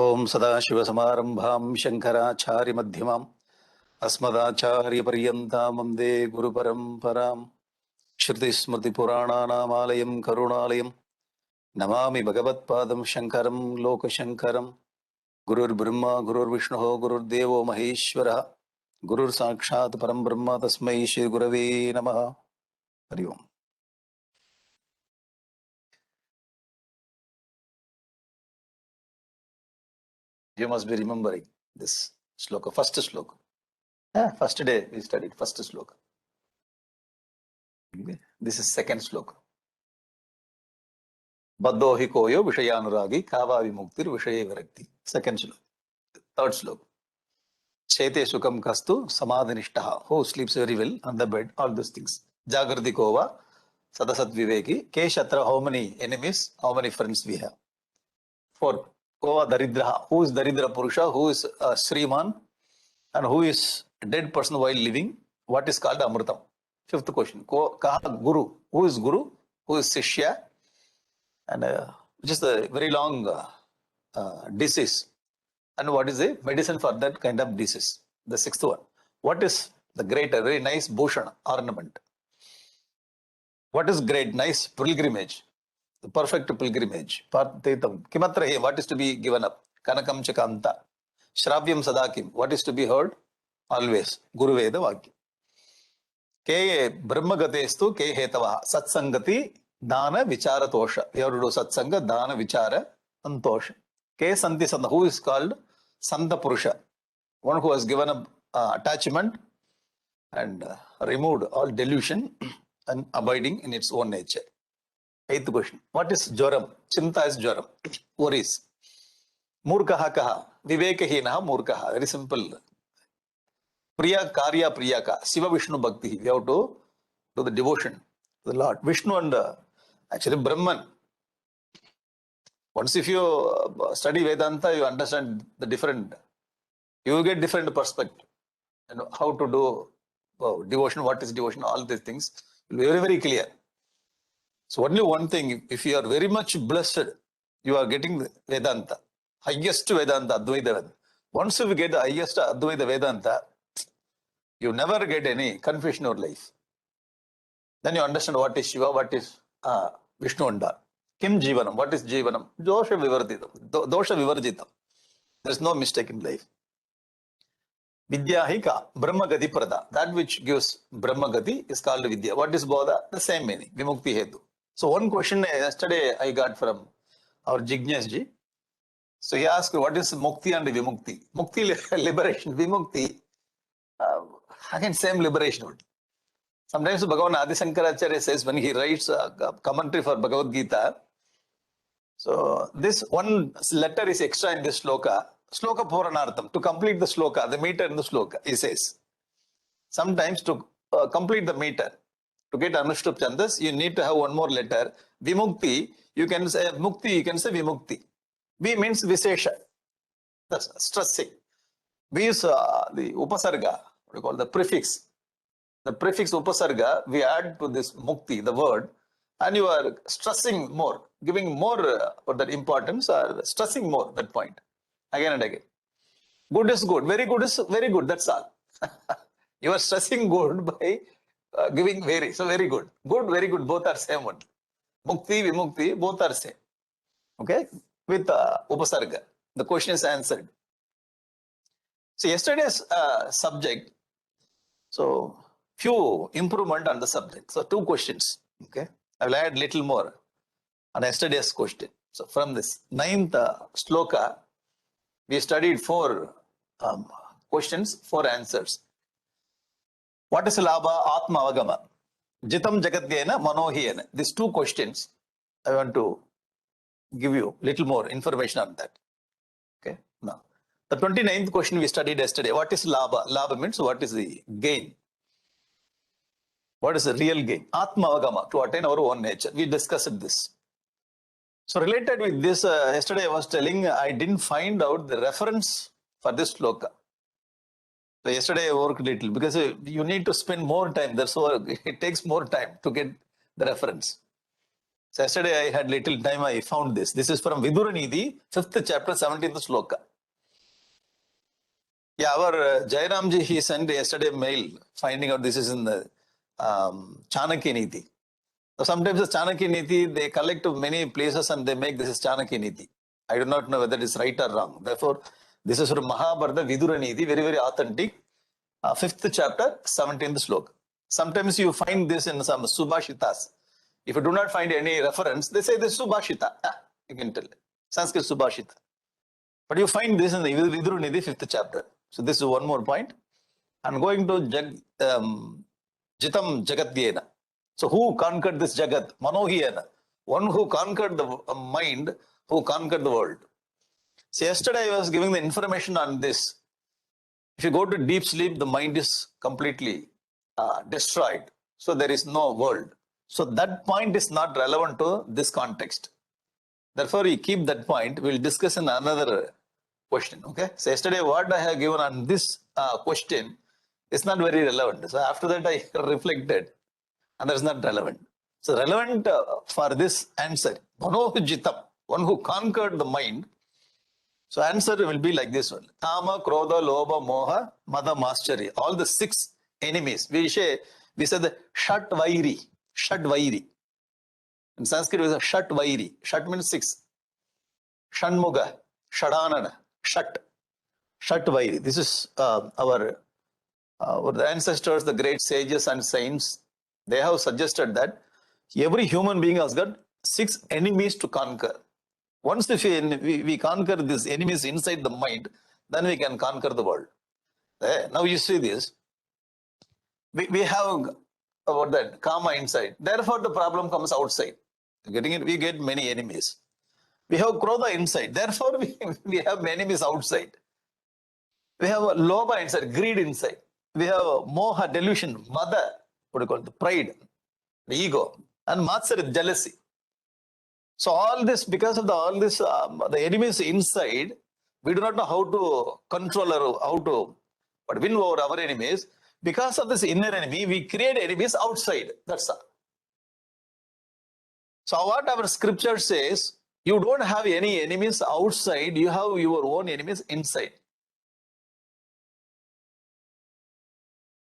Om Sadashivasamarambham Shankaracharya Madhyamam Asmadacharya Paryantam Vande Guru Paramparam Shruti Smrti Purananam Alayam Karunalayam Namami Bhagavat Padam Shankaram Loka Shankaram Gurur Brahma Gurur Vishnu Gurur Devo Maheshwara Gurur Sakshat Param Brahma Tasmai Shri Gurave Namaha. Hari Om. You must be remembering this sloka, first sloka. First day we studied first sloka. Okay. This is second sloka. Baddho hi koyo vishayanuragi kava vimuktir vishaye virakti. Second sloka. Third sloka. Chete sukam kastu samadhanishtaha. Who sleeps very well on the bed, all those things. Jagrati kova sadasat viveki. Keshatra, how many enemies, how many friends we have. Fourth, kova daridraha. Who is daridra purusha, who is Sriman, and who is dead person while living. What is called amritam. Fifth question, kaha guru. Who is guru, who is shishya, and which is a very long disease, and what is the medicine for that kind of disease. The sixth one, what is the great, a very nice bhushan, ornament. What is great, nice pilgrimage, the perfect pilgrimage. Parthitam kimatrahe, what is to be given up. Kanakam chakanta. Shravyam sadakim, what is to be heard always. Guru Veda Vakya. Ke brahmagatestu ke hetava. Satsangati dana vichara tosha. We have to do satsanga, dana vichara and tosha. Ke santi santa, who is called Santa Purusha, one who has given up attachment and removed all delusion and abiding in its own nature. Eighth question, what is Jwaram? Chinta is Jwaram, worries. Murkaha kaha, vivekahinaha murkaha, very simple. Priya Karya Priyaka, Shiva Vishnu Bhakti. We have to do the devotion to the Lord. Vishnu and actually Brahman. Once if you study Vedanta, you understand the different, you will get different perspective. And how to do devotion, what is devotion, all these things will be very, very clear. So only one thing, if you are very much blessed, you are getting Vedanta, highest Vedanta, Advaita Vedanta. Once you get the highest Advaita Vedanta, you never get any confusion in your life. Then you understand what is Shiva, what is Vishnu and all. Kim Jivanam, what is Jivanam? Dosha Vivarjitam. There is no mistake in life. Vidya Hika, Brahmagati Prada. That which gives Brahmagati is called Vidya. What is Bodha? The same meaning, Vimukti Hetu. So one question yesterday I got from our Jignesh ji. So he asked, what is Mukti and Vimukti? Mukti, liberation, Vimukti, again same liberation. Sometimes Bhagavan Adi Shankaracharya says when he writes a commentary for Bhagavad Gita, so this one letter is extra in this sloka, sloka puranartham, to complete the sloka, the meter in the sloka, he says. Sometimes to complete the meter, to get Anushtup Chandas, you need to have one more letter. Vimukti, you can say Mukti, you can say Vimukti. V means Visesha, that's stressing. We use the Upasarga, what we call the prefix. The prefix Upasarga, we add to this Mukti, the word, and you are stressing more, giving more for that importance, or stressing more that point, again and again. Good is good, very good is very good, that's all. You are stressing good by giving very, so very good. Good, very good, both are same one. Mukti, Vimukti, both are same. Okay, with Upasarga. The question is answered. So yesterday's subject, so few improvement on the subject. So two questions. Okay, I will add little more on yesterday's question. So from this ninth sloka, we studied four questions, four answers. What is Labha Atma Avagama? Jitam Jagatyena Manohiyena. These two questions, I want to give you little more information on that. Okay, now the 29th question we studied yesterday. What is Labha? Labha means what is the gain? What is the real gain? Atma Avagama, to attain our own nature. We discussed this. So related with this, yesterday I was telling, I didn't find out the reference for this sloka. So yesterday I worked a little because you need to spend more time. That's why it takes more time to get the reference. So yesterday I had little time, I found this. This is from Viduranidhi, 5th chapter, 17th sloka. Yeah, our Jairamji, he sent yesterday mail finding out this is in the Chanakya Niti. So sometimes the Chanakya Niti, they collect many places and they make this is Chanakya Niti. I do not know whether it is right or wrong. Therefore, this is from Mahabharata Viduranidhi, very, very authentic. 5th chapter, 17th sloka. Sometimes you find this in some Subhashitas. If you do not find any reference, they say this is Subhashita. You can tell. Sanskrit Subhashita. But you find this in the Vidurunidhi 5th chapter. So this is one more point. I'm going to Jitam Jagatyena. So who conquered this Jagat? Manohiyena. One who conquered the mind, who conquered the world. So yesterday I was giving the information on this. If you go to deep sleep, the mind is completely destroyed. So there is no world. So that point is not relevant to this context. Therefore, we keep that point. We'll discuss in another question. Okay. So yesterday, what I have given on this question is not very relevant. So after that, I reflected, and that is not relevant. So relevant for this answer, Manojitam, one who conquered the mind. So answer will be like this one: Kama, Krodha, Lobha, Moha, Mada, Mascharya. All the 6 enemies. We said the Shat Vairi. Shat Vairi. In Sanskrit, we say Shat Vairi. Shat means 6. Shanmuga, Shadanana, Shat. Shat Vairi. This is our ancestors, the great sages and saints. They have suggested that every human being has got 6 enemies to conquer. Once we conquer these enemies inside the mind, then we can conquer the world. Now you see this. We have about that karma inside. Therefore, the problem comes outside. Getting it, we get many enemies. We have Krodha inside. Therefore, we have enemies outside. We have Lobha inside, greed inside. We have Moha, delusion, Mada, what do you call it, the pride, the ego, and Matsara, jealousy. So all this, because of the enemies inside, we do not know how to control or how to win over our enemies. Because of this inner enemy, we create enemies outside. That's all. So what our scripture says, you don't have any enemies outside, you have your own enemies inside.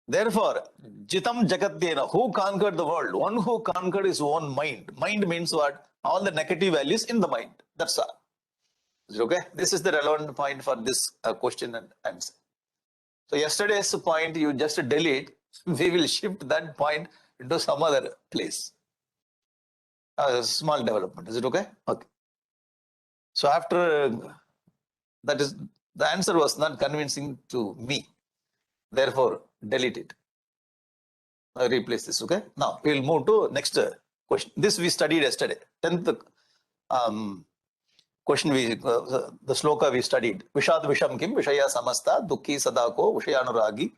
Therefore, Jitam Jagatyena, who conquered the world? One who conquered his own mind. Mind means what? All the negative values in the mind. That's all. Is it okay? This is the relevant point for this question and answer. So yesterday's point, you just delete. We will shift that point into some other place. A small development. Is it okay? Okay. So after that is, the answer was not convincing to me. Therefore, delete it. I replace this, okay? Now, we will move to next question. This we studied yesterday. 10th question, the sloka we studied. Vishad Visham Kim, Vishaya Samasta, Dukhi Sadako, Vishayanuragi.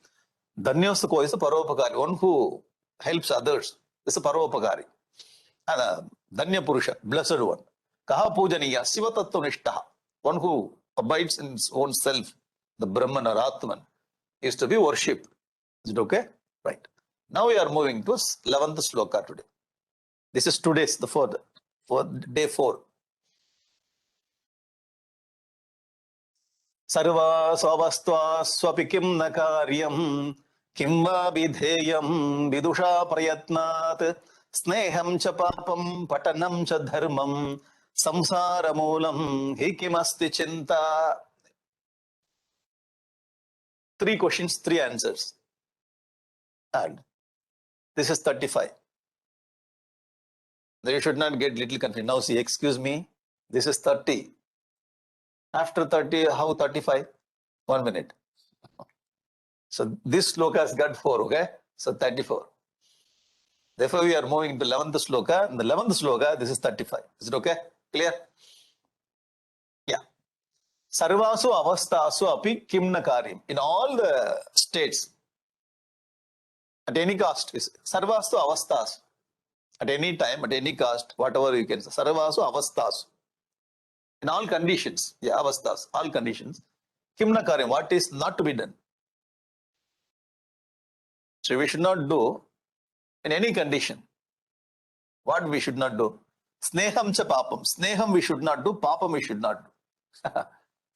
Dhanyastako is a paropakari. One who helps others is a paropakari. And Dhanya Purusha, blessed one. Kaha Pujaniya, Siva Tattva Nishtaha. One who abides in his own self, the Brahman or Atman, is to be worshipped. Is it okay? Right. Now we are moving to 11th sloka today. This is today's, the fourth day 4. Sarva Svavastva Swapikim Nakaryam Kimva Vidheyam Vidusha Prayatnat Sneham cha papam patanam cha dharmam samsara moolam hikimasti chinta. 3 questions, 3 answers. And this is 35. Now you should not get little confused. Now see, excuse me, this is 30. After 30, how 35? 1 minute. So this sloka has got 4, okay? So 34. Therefore, we are moving to 11th sloka. In the 11th sloka, this is 35. Is it okay? Clear? Yeah. Sarvasu avastasu api kimna karyam. In all the states, at any cost, sarvasu avastas. At any time, at any cost, whatever you can say. Sarvasu avastas. In all conditions, yeah, avastas, all conditions. Kimna karyam, what is not to be done? So we should not do in any condition. What we should not do? Sneham cha papam. Sneham we should not do, papam we should not do.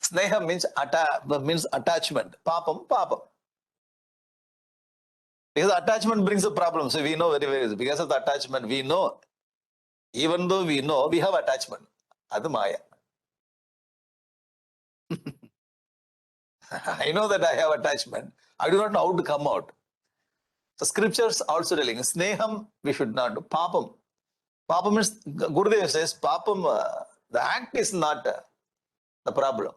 Sneham means attachment. Papam, papam. Because attachment brings a problem. So we know very well. Because of the attachment, we know, even though we know, we have attachment. That's Maya. I know that I have attachment. I do not know how to come out. The scriptures also telling, Sneham we should not do. Papam. Papam means, Gurudev says, Papam, the act is not the problem.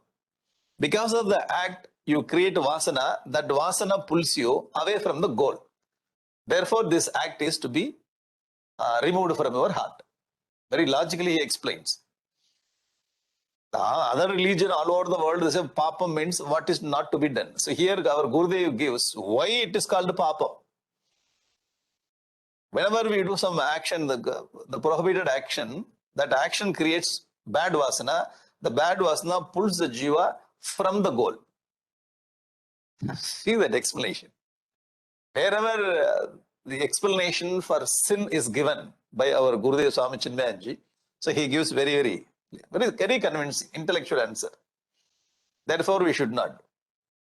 Because of the act, you create vasana, that vasana pulls you away from the goal. Therefore, this act is to be removed from your heart. Very logically, he explains. Other religion all over the world, they say papa means what is not to be done. So here our Gurudev gives why it is called papa. Whenever we do some action, the prohibited action, that action creates bad vasana. The bad vasana pulls the jiva from the goal. See that explanation. Wherever the explanation for sin is given by our Gurudev Swami Chinmaya, so he gives very convincing, intellectual answer. Therefore, we should not.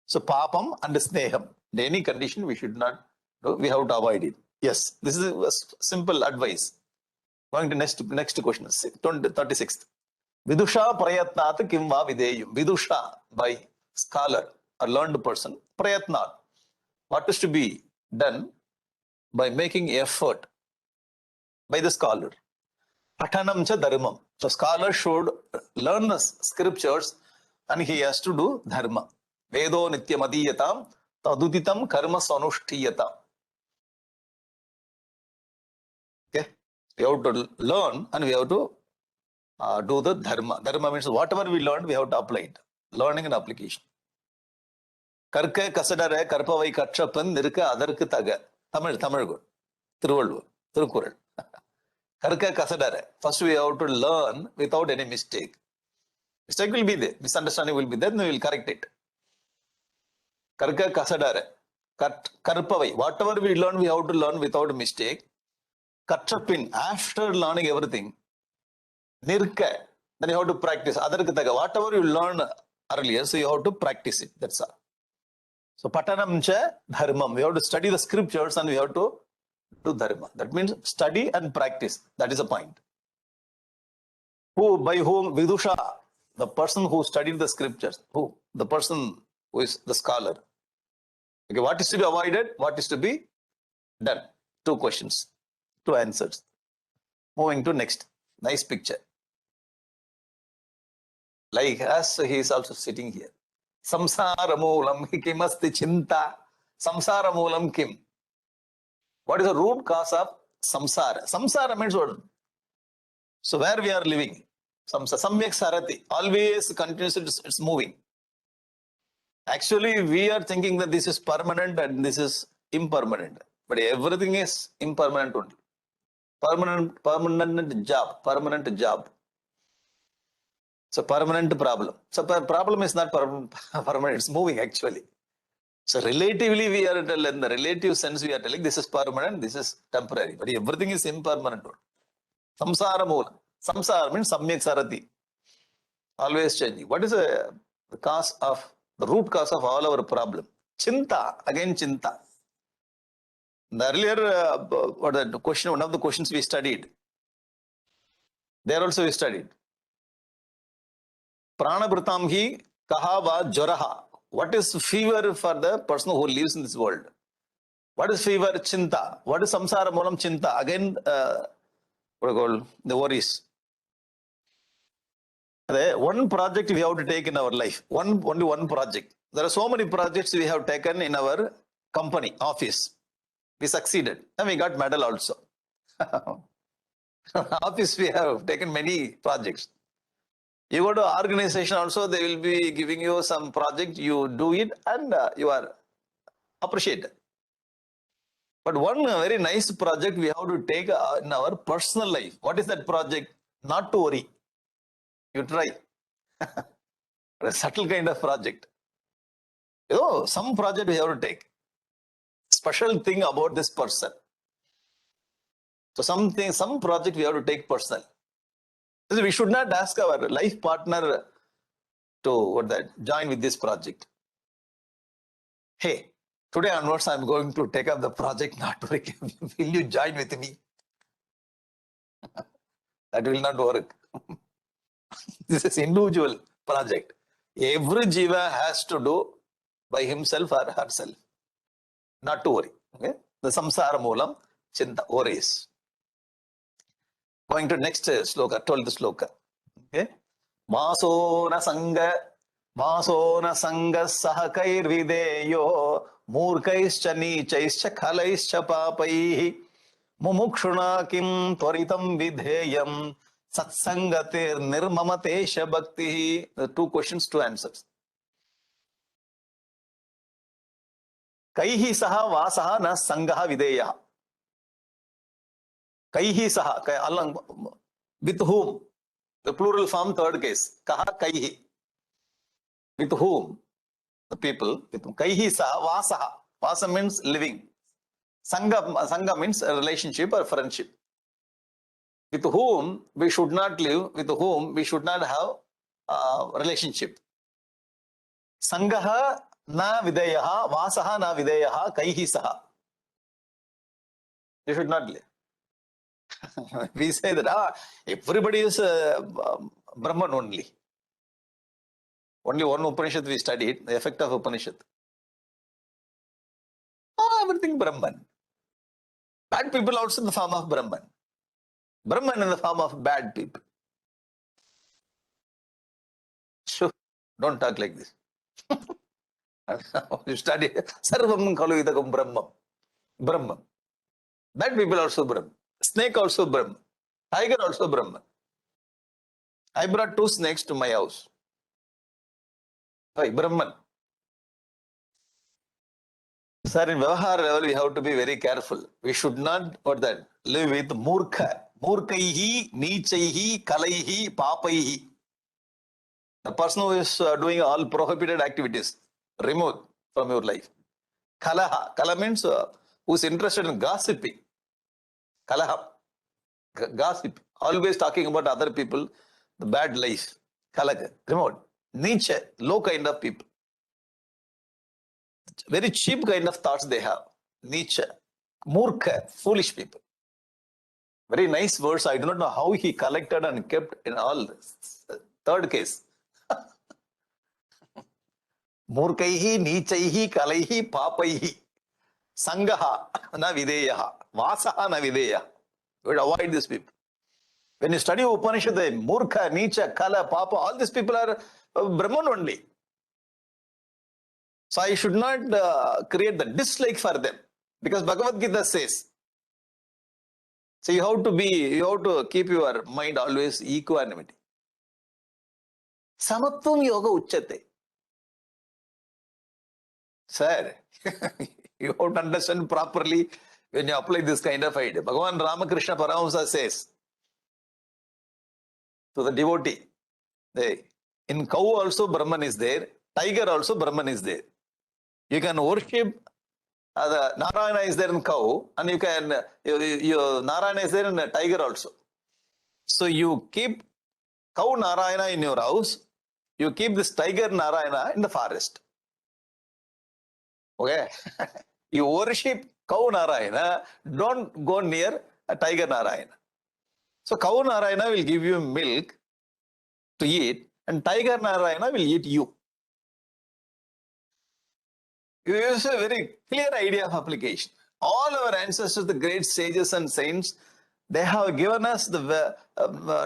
So, papam and sneham, in any condition, we should not do. We have to avoid it. Yes, this is a simple advice. Going to next question, 36th. Vidusha prayatnat kim va videyum. Vidusha, by scholar or learned person, prayatnat. What is to be done by making effort by the scholar. Patanam cha dharmam. So scholar should learn the scriptures and he has to do dharma. Vedo nityamadhiyatam tadutitam karma sanushthiyatam. Okay? We have to learn and we have to do the dharma. Dharma means whatever we learn, we have to apply it. Learning and application. Karka kasadare karpavai kachapan nirka adarku taga. Tamil Tirukural. Karka kasadare. First we have to learn without any mistake. Mistake will be there. Misunderstanding will be there. Then we will correct it. Karka kasadare. Karpavai. Whatever we learn, we have to learn without mistake. Kachapin. After learning everything, nirka. Then you have to practice. Adarku taga. Whatever you learn earlier, so you have to practice it. That's all. So, patanam cha dharmam. We have to study the scriptures and we have to do dharma. That means study and practice. That is the point. Who, by whom? Vidusha. The person who studied the scriptures. Who? The person who is the scholar. Okay, what is to be avoided? What is to be done? 2 questions. 2 answers. Moving to next. Nice picture. Like us, he is also sitting here. Samsara moolam kimasti chinta. Samsara moolam kim. What is the root cause of samsara? Samsara means what? So where we are living? Samyak sarati. Always continuously it's moving. Actually, we are thinking that this is permanent and this is impermanent. But everything is impermanent only. Permanent job. So permanent problem. So problem is not permanent, it's moving actually. So relatively we are telling, in the relative sense we are telling this is permanent, this is temporary. But everything is impermanent. Samsara moola. Samsara means samyak sarati. Always changing. What is the root cause of all our problem? Chinta. Again chinta. The earlier, one of the questions we studied. There also we studied. Pranabhritam hi kahava jaraha. What is fever for the person who lives in this world? What is fever? Chinta. What is samsara moolam? Chinta. Again, the worries. One project we have to take in our life. Only one project. There are so many projects we have taken in our company, office. We succeeded. And we got medal also. Office we have taken many projects. You go to organization also, they will be giving you some project, you do it and you are appreciated. But one very nice project we have to take in our personal life. What is that project? Not to worry. You try. A subtle kind of project. Some project we have to take. Special thing about this person. So some project we have to take personal. So we should not ask our life partner to join with this project. Hey, today onwards I'm going to take up the project not to will you join with me? That will not work. This is individual project. Every jiva has to do by himself or herself. Not to worry. Okay? The samsara moolam chinta, worries. Going to next sloka, 12th sloka. Okay? Maso na sanga sahakair videyo murkaischa nichaischa khalaischa papaihi mumukshuna kim tvaritam vidheyam satsangatir nirmamatesha bhakti. The two questions, two answers. Kaihi saha vasaha na sangaha videya. Kaihi saha, along with whom? The plural form, third case. Kaha kaihi. With whom? The people. With whom? Kaihi saha vasaha. Vasa means living. Sangha means a relationship or friendship. With whom we should not live, with whom we should not have a relationship. Sangaha na videyaha, vasaha na videyaha, kaihi saha. You should not live. We say that everybody is Brahman only. Only one Upanishad we studied, the effect of Upanishad. Everything Brahman. Bad people also in the form of Brahman. Brahman in the form of bad people. So, don't talk like this. You study Sarvam Kalu Idakam Brahman. Brahman. Bad people also Brahman. Snake also Brahman. Tiger also Brahman. I brought 2 snakes to my house. Why? Brahman. Sir, in Vyavahar level, we have to be very careful. We should not live with murkha. Murkaihi, nichaihi, kalaihi, papaihi. The person who is doing all prohibited activities, remove from your life. Kalaha. Kala means who is interested in gossiping. Kalaha. Gossip. Always talking about other people, the bad life. Kalaha. Remove. Niche. Low kind of people. Very cheap kind of thoughts they have. Nietzsche, Murkha, foolish people. Very nice words. I do not know how he collected and kept in all this. Third case. Murkaihi, Nichaihi, Kalaihi, Papaihi. Sangaha na videyaha. Vasaha na videya. You would avoid these people. When you study Upanishad, Murkha, Nicha, Kala, Papa, all these people are Brahman only. So I should not create the dislike for them. Because Bhagavad Gita says, so you have to keep your mind always equanimity. Samatvam yoga uchyate. Sir, you have to understand properly when you apply this kind of idea. Bhagavan Ramakrishna Paramahamsa says to the devotee, in cow also Brahman is there, tiger also Brahman is there. You can worship the Narayana is there in cow, and you can Narayana is there in a tiger also. So you keep cow Narayana in your house, you keep this tiger Narayana in the forest. Okay? You worship cow Narayana, don't go near a tiger Narayana. So cow Narayana will give you milk to eat, and tiger Narayana will eat you. It is a very clear idea of application. All our ancestors, the great sages and saints, they have given us the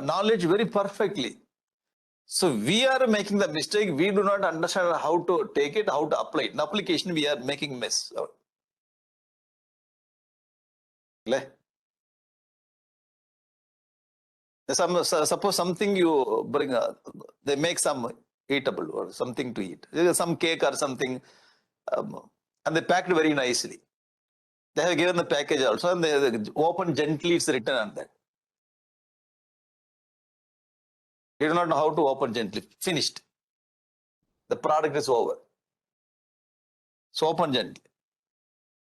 knowledge very perfectly. So we are making the mistake. We do not understand how to take it, how to apply it. In application, we are making mess. Suppose something you bring, they make some eatable or something to eat. Some cake or something. And they packed very nicely. They have given the package also, and they open gently, it's written on that. You do not know how to open gently. Finished. The product is over. So open gently.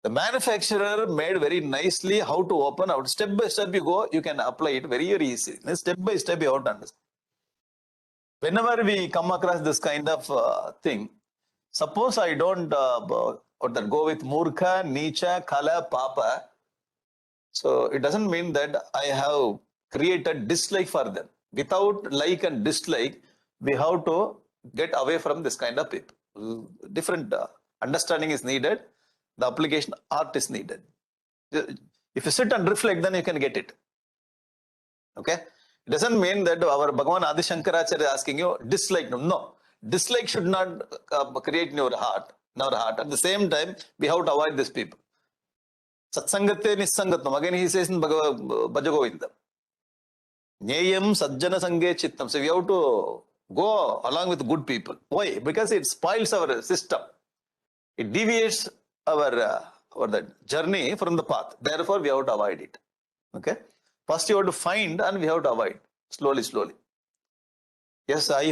The manufacturer made very nicely how to open out. Step by step you go, you can apply it very, very easy. Step by step you have to understand. Whenever we come across this kind of thing, suppose I don't go with Murkha, Nicha, Kala, Papa. So it doesn't mean that I have created dislike for them. Without like and dislike, we have to get away from this kind of people. Different understanding is needed. The application art is needed. If you sit and reflect, then you can get it. Okay? It doesn't mean that our Bhagavan Adi Shankaracharya is asking you dislike. No. Dislike should not create in your heart. At the same time, we have to avoid these people. Satsangate Nisangatam. Again, he says in Bhajagovinda. Nyayam Sajjana Sange Chittam. So we have to go along with good people. Why? Because it spoils our system. It deviates our journey from the path. Therefore, we have to avoid it. Okay? First, you have to find and we have to avoid. Slowly. Yes, I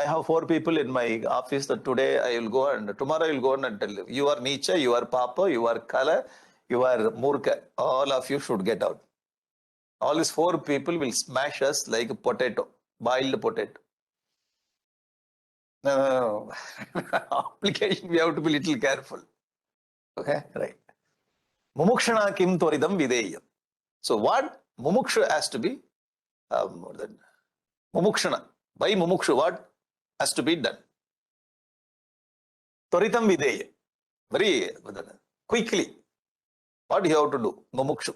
have 4 people in my office that today I will go and tomorrow I will go and tell you. You are Nietzsche, you are Papa, you are Kala, you are Murka. All of you should get out. All these 4 people will smash us like a potato, boiled potato. No. Application, we have to be little careful. Okay, right. Mumukshana kim toridam videyam. So what mumuksha has to be, mumukshana. By mumukshu, what has to be done? Toritam videya. Very quickly. What you have to do? Mumukshu.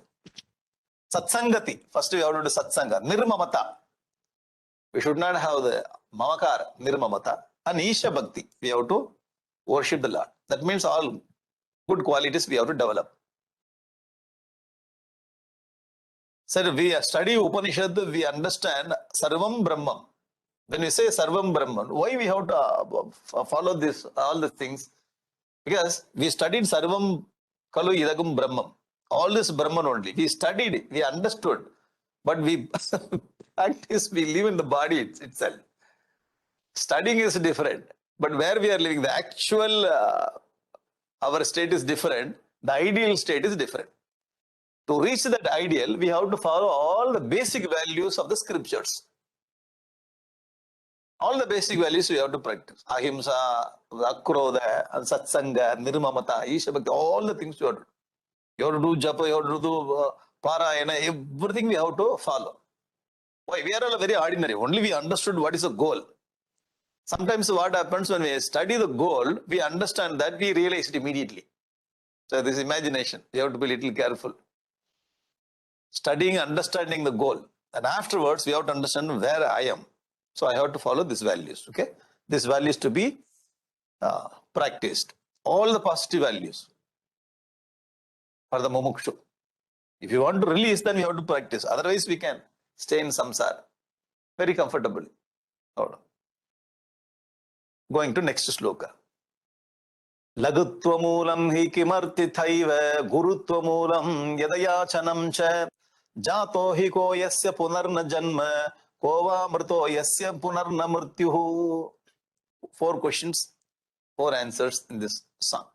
Satsangati. First we have to do satsanga. Nirmamata. We should not have the mamakara. Nirmamata. And Isha Bhakti. We have to worship the Lord. That means all good qualities we have to develop. So we study Upanishad, we understand Sarvam Brahman. When we say Sarvam Brahman, why we have to follow this, all the things? Because we studied Sarvam Kalu Idagum Brahman. All this Brahman only. We studied it, we understood. But we practice, we live in the body itself. Studying is different. But where we are living, the actual, our state is different. The ideal state is different. To reach that ideal, we have to follow all the basic values of the scriptures. All the basic values we have to practice. Ahimsa, Akrodha, Satsanga, Nirmamata, Isha Bhakti, all the things you have to do. You have to do japa, you have to do parayana, everything we have to follow. Why? We are all very ordinary. Only we understood what is the goal. Sometimes what happens when we study the goal, we understand that we realize it immediately. So this imagination, you have to be a little careful. Studying, understanding the goal. And afterwards, we have to understand where I am. So I have to follow these values. Okay? These values to be practiced. All the positive values for the mumukshu. If you want to release, then we have to practice. Otherwise, we can stay in samsara very comfortably. Going to next sloka. Lagutvamulam hi kimartithaiva gurutvamulam yadayachanam cha jato hi ko yasya punarna janma kova mrto yasya punarna mrityuhu. 4 questions, 4 answers in this song.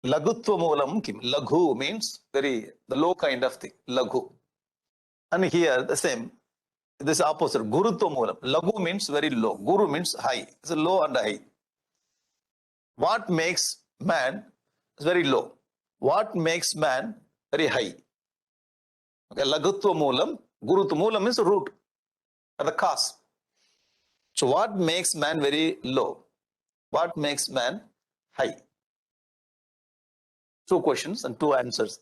Lagutvamulam kim. Laghu means the low kind of thing. Laghu. And here the same. This is opposite. Gurutvamulam. Laghu means very low. Guru means high. It's a low and high. What makes man is very low? What makes man very high? Okay, Lagutva Moolam, Gurutva Moolam is root, or the cause. So what makes man very low? What makes man high? 2 questions and 2 answers.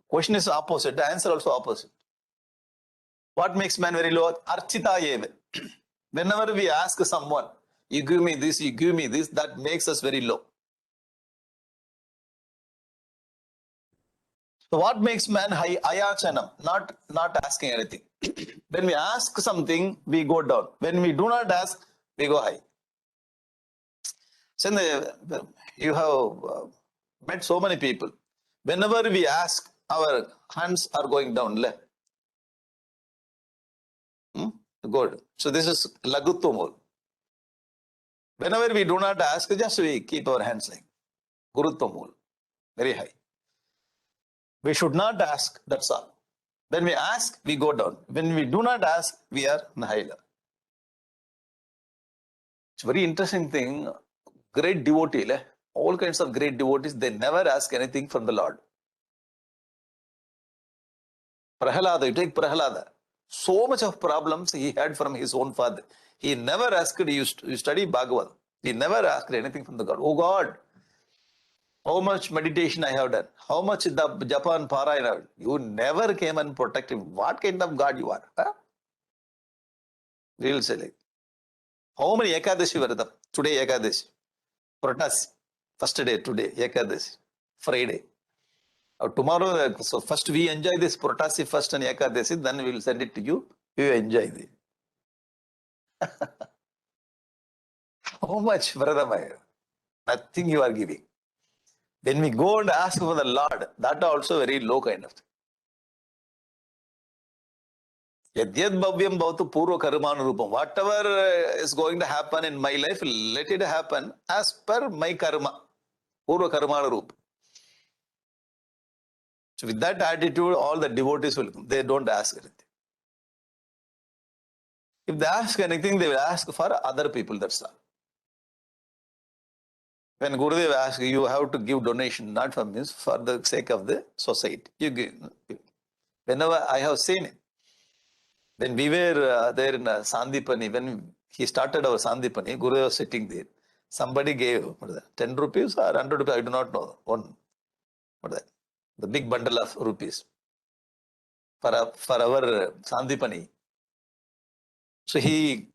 Question is opposite, the answer also opposite. What makes man very low? Archita eva. Whenever we ask someone, you give me this, that makes us very low. So what makes man high? Ayachanam, not asking anything. When we ask something, we go down. When we do not ask, we go high. So you have met so many people. Whenever we ask, our hands are going down. Good. So this is Laguttumul. Whenever we do not ask, just we keep our hands like Guruttumul. Very high. We should not ask, that's all. When we ask, we go down. When we do not ask, we are nihila. It's a very interesting thing. Great devotee, all kinds of great devotees, they never ask anything from the Lord. Prahalada, you take Prahalada. So much of problems he had from his own father. He never asked, you study Bhagavad. He never asked anything from the God. Oh God, how much meditation I have done. How much the Japan Parayana. You never came and protected him. What kind of God you are? Huh? We will say like, how many Ekadashi were there? Today Ekadashi. Pratas. First day today, Ekadashi. Friday. Tomorrow, so first we enjoy this Protasi first and Ekadashi, then we will send it to you. You enjoy it. How much, Vradamaya? Nothing you are giving. When we go and ask for the Lord, that also very low kind of thing. Yadyad bhavyam bhavatu purva karmanurupam. Whatever is going to happen in my life, let it happen as per my karma. Purva karmanurupam. So with that attitude, all the devotees will come. They don't ask anything. If they ask anything, they will ask for other people, that's all. When Gurudev asks, you have to give donation, not for me, for the sake of the society. You give. Whenever I have seen it, when we were there in Sandipani, when he started our Sandipani, Gurudev was sitting there. Somebody gave 10 rupees or 100 rupees, I do not know. The big bundle of rupees for our Sandipani. So he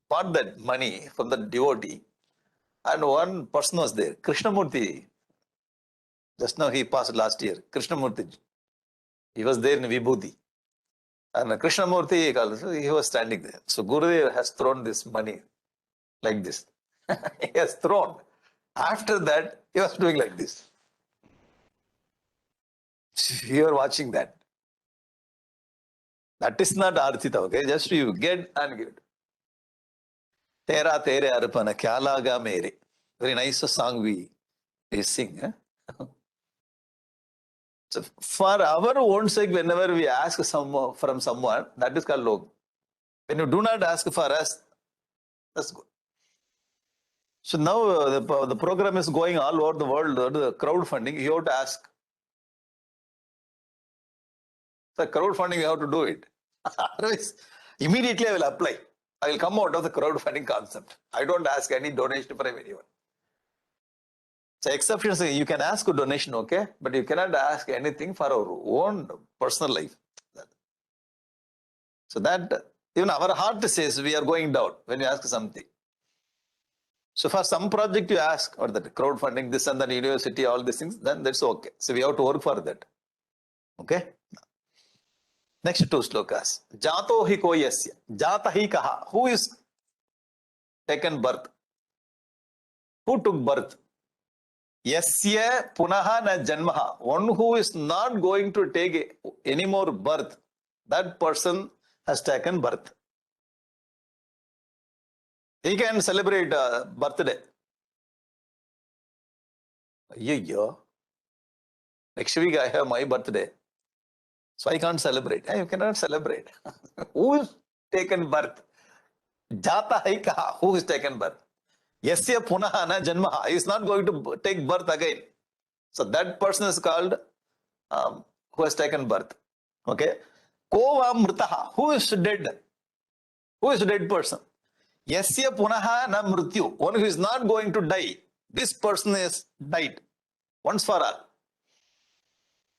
bought that money from the devotee. And one person was there, Krishnamurti. Just now he passed last year, Krishnamurti. He was there in Vibhuti. And Krishnamurti, he was standing there. So Gurudev has thrown this money like this. He has thrown. After that, he was doing like this. You are watching that. That is not Arthita, okay? Just you get and give. Tera tere arpana kya laga mere. Very nice song we sing. So for our own sake, whenever we ask from someone, that is called log. When you do not ask for us, that's good. So now the program is going all over the world, the crowdfunding, you have to ask. So crowdfunding, you have to do it. Otherwise, immediately I will apply. I will come out of the crowdfunding concept. I don't ask any donation from anyone. So exceptions, you can ask a donation, okay? But you cannot ask anything for our own personal life. So that, even our heart says we are going down when you ask something. So for some project you ask, or that crowdfunding, this and that, university, all these things, then that's okay. So we have to work for that. Okay? Next two slokas. Jato hi koyasya. Jata hi kaha. Who is taken birth? Who took birth? Yasya punaha na janmaha. One who is not going to take any more birth, that person has taken birth. He can celebrate birthday. Yeah. Next week I have my birthday. So I can't celebrate. You cannot celebrate. Who is taken birth? Jata hai kaha. Who is taken birth? Yasya punaha na janmaha. He is not going to take birth again. So that person is called who has taken birth. Okay. Kova mritaha. Who is dead? Who is a dead person? Yasya punaha na mrityu. One who is not going to die. This person is died. Once for all.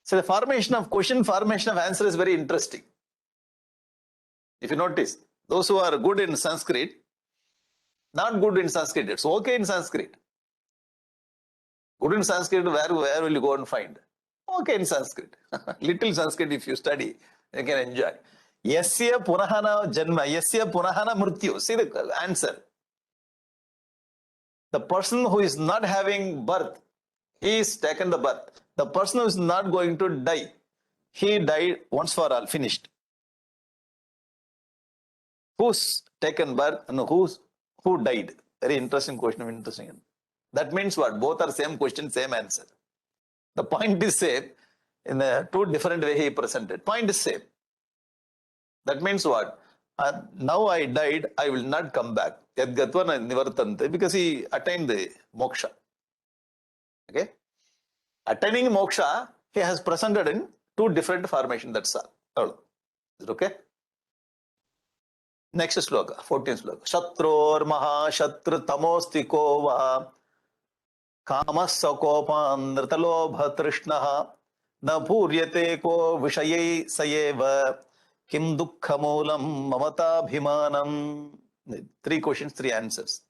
So the formation of question, formation of answer is very interesting. If you notice, those who are good in Sanskrit, not good in Sanskrit, it's okay in Sanskrit. Good in Sanskrit, where will you go and find? Okay in Sanskrit. Little Sanskrit if you study, you can enjoy. Yasya punahana janma, yasya punahana mrityu. See the answer. The person who is not having birth, he is taken the birth. The person who is not going to die, he died once for all, finished. Who's taken birth and who died? Very interesting question, interesting. That means what? Both are same question, same answer. The point is same. In a two different way he presented. Point is same. That means what? Now I died, I will not come back. Yadgatva nivartante, because he attained the moksha. Okay? Attaining moksha, he has presented in two different formations. That's all. Is it okay? Next sloka, 14th sloka. Shatror mahashatru tamosti kova kamasya kopam nritalobha trishnaha na puryate ko vishayai sayeva kim dukkha moolam mamata bhimanam. Three questions, three answers.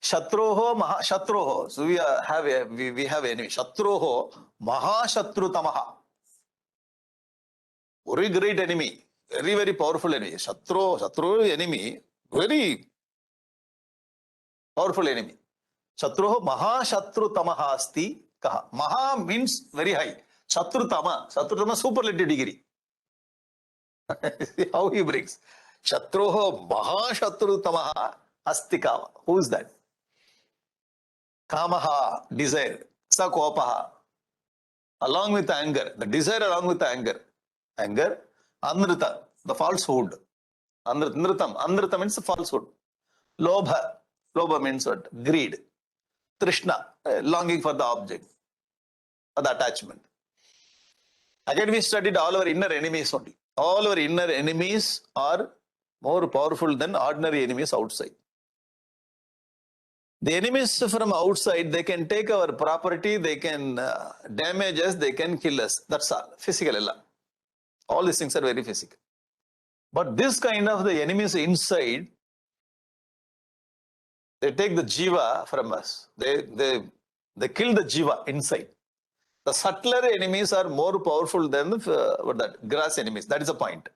Shatroho mahashatroho. So we have enemy. Shatroho mahashatru tamaha. Very great enemy. Very, very powerful enemy. Shatru enemy. Very powerful enemy. Shatruho mahashatru tamaha asti kaha. Maha means very high. Shatru tama superlative degree. How he brings. Shatruho mahashatru tamaha asti kama. Who is that? Kamaha, desire. Sakopaha. Along with anger. The desire along with the anger. Anger. Anrita, the falsehood. Anrita means falsehood. Lobha. Lobha means what? Greed. Trishna, longing for the object, for the attachment. Again, we studied all our inner enemies only. All our inner enemies are more powerful than ordinary enemies outside. The enemies from outside, they can take our property, they can damage us, they can kill us. That's all. Physical. All these things are very physical. But this kind of the enemies inside, they take the jiva from us. They kill the jiva inside. The subtler enemies are more powerful than the grass enemies. That is the point.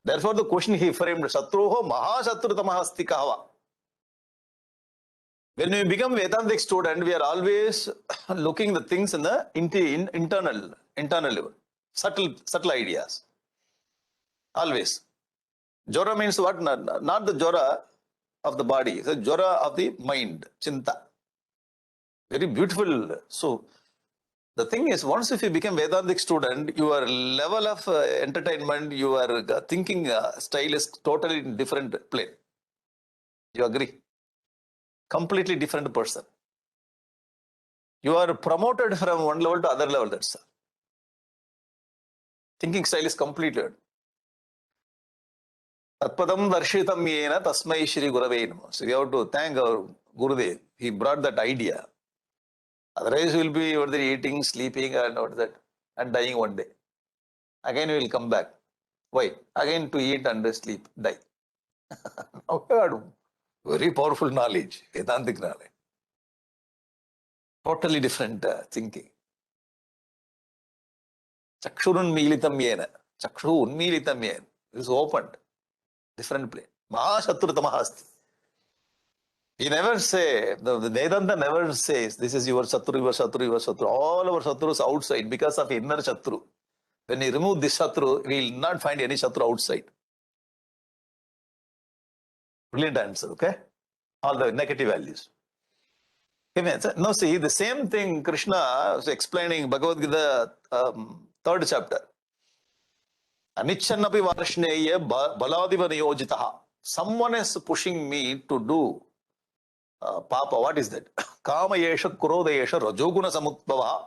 Therefore, the question he framed, Shatruho mahashatrutamah asti kahava. When we become Vedantic student, we are always looking the things in the internal level. Subtle ideas. Always. Jora means what? Not the jora of the body. It's the jora of the mind. Chinta. Very beautiful. So, the thing is, once if you become Vedantic student, your level of entertainment, your thinking style is totally in different plane. You agree? Completely different person. You are promoted from one level to other level. That's all. Thinking style is completely. Tatpadam darshitam yena tasmai shri gurave namo. So we have to thank our Gurudev. He brought that idea. Otherwise, we will be eating, sleeping, and dying one day. Again, we will come back. Why? Again to eat and sleep, die. Now, very powerful knowledge, Vedantic knowledge. Totally different thinking. Chakshurun militam yena. Chakshu unmilitam yena. It is opened. Different plane. Mahashatrutamah asti. He never say, the Vedanta never says, this is your Shatru, your Shatru, your Shatru. All our Shatrus outside because of inner Shatru. When he remove this Shatru, we will not find any Shatru outside. Brilliant answer, okay? All the negative values. Now see, the same thing Krishna was explaining Bhagavad Gita, 3rd chapter. Anichannapi varshneya baladiva niyojitaha. Someone is pushing me to do Papa, what is that? Kama yesha kuroda yesha rajoguna samutbhava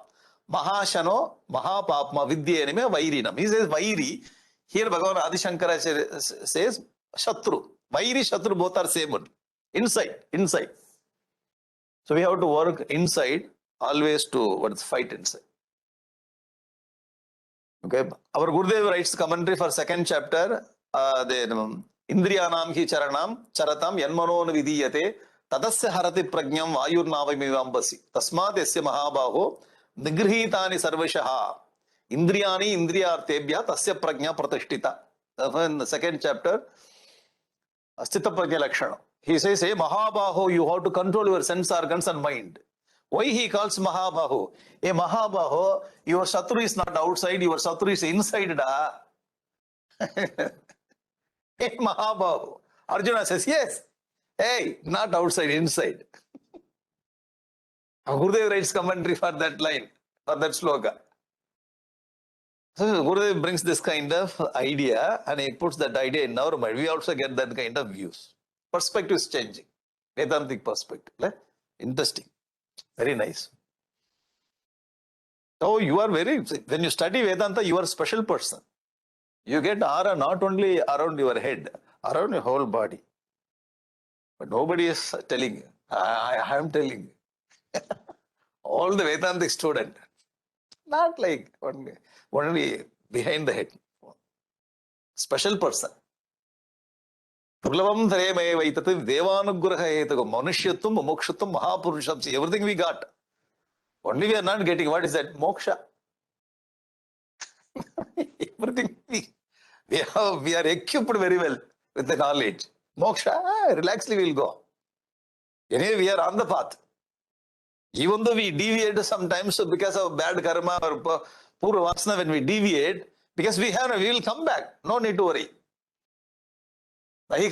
mahashano mahapapma vidyenime vairinam. He says vairi. Here Bhagavan Adi Shankara says Shatru. Vairi, Shatru both are same one. Inside. So we have to work inside, always to fight inside. Okay. Our Gurudev writes commentary for 2nd chapter. Indriyanam hi charanam charatam yanmano vidiyate Tadasya harati pragyam vayurnavamivambasi. Tasmat yasya mahabaho nigrihitani sarvashaha. Indriyani indriyartebhya tasya prajna pratishtita. In the 2nd chapter, Asthita Prajna Lakshana. He says, hey, Mahabaho, you have to control your sense organs and mind. Why he calls Mahabaho? Hey, Mahabaho, your Shatru is not outside, your Shatru is inside. Da. Hey, Mahabaho. Arjuna says, yes. Hey, not outside, inside. Gurudev writes commentary for that line, for that sloka. So Gurudev brings this kind of idea and he puts that idea in our mind. We also get that kind of views. Perspective is changing. Vedantic perspective. Right? Interesting. Very nice. So you are when you study Vedanta, you are a special person. You get aura not only around your head, around your whole body. But nobody is telling you. I am telling you. All the Vedantic student, not like only behind the head. Special person. Purlavam Dharemaya Vaitati Devanugraha Hetagam Manushyatvam Mokshatvam Mahapurushatvam. Everything we got. Only we are not getting what is that? Moksha. Everything we are equipped very well with the knowledge. Moksha, relaxedly we will go. Anyway, we are on the path. Even though we deviate sometimes because of bad karma or poor vasana, when we deviate, because we will come back. No need to worry. Again,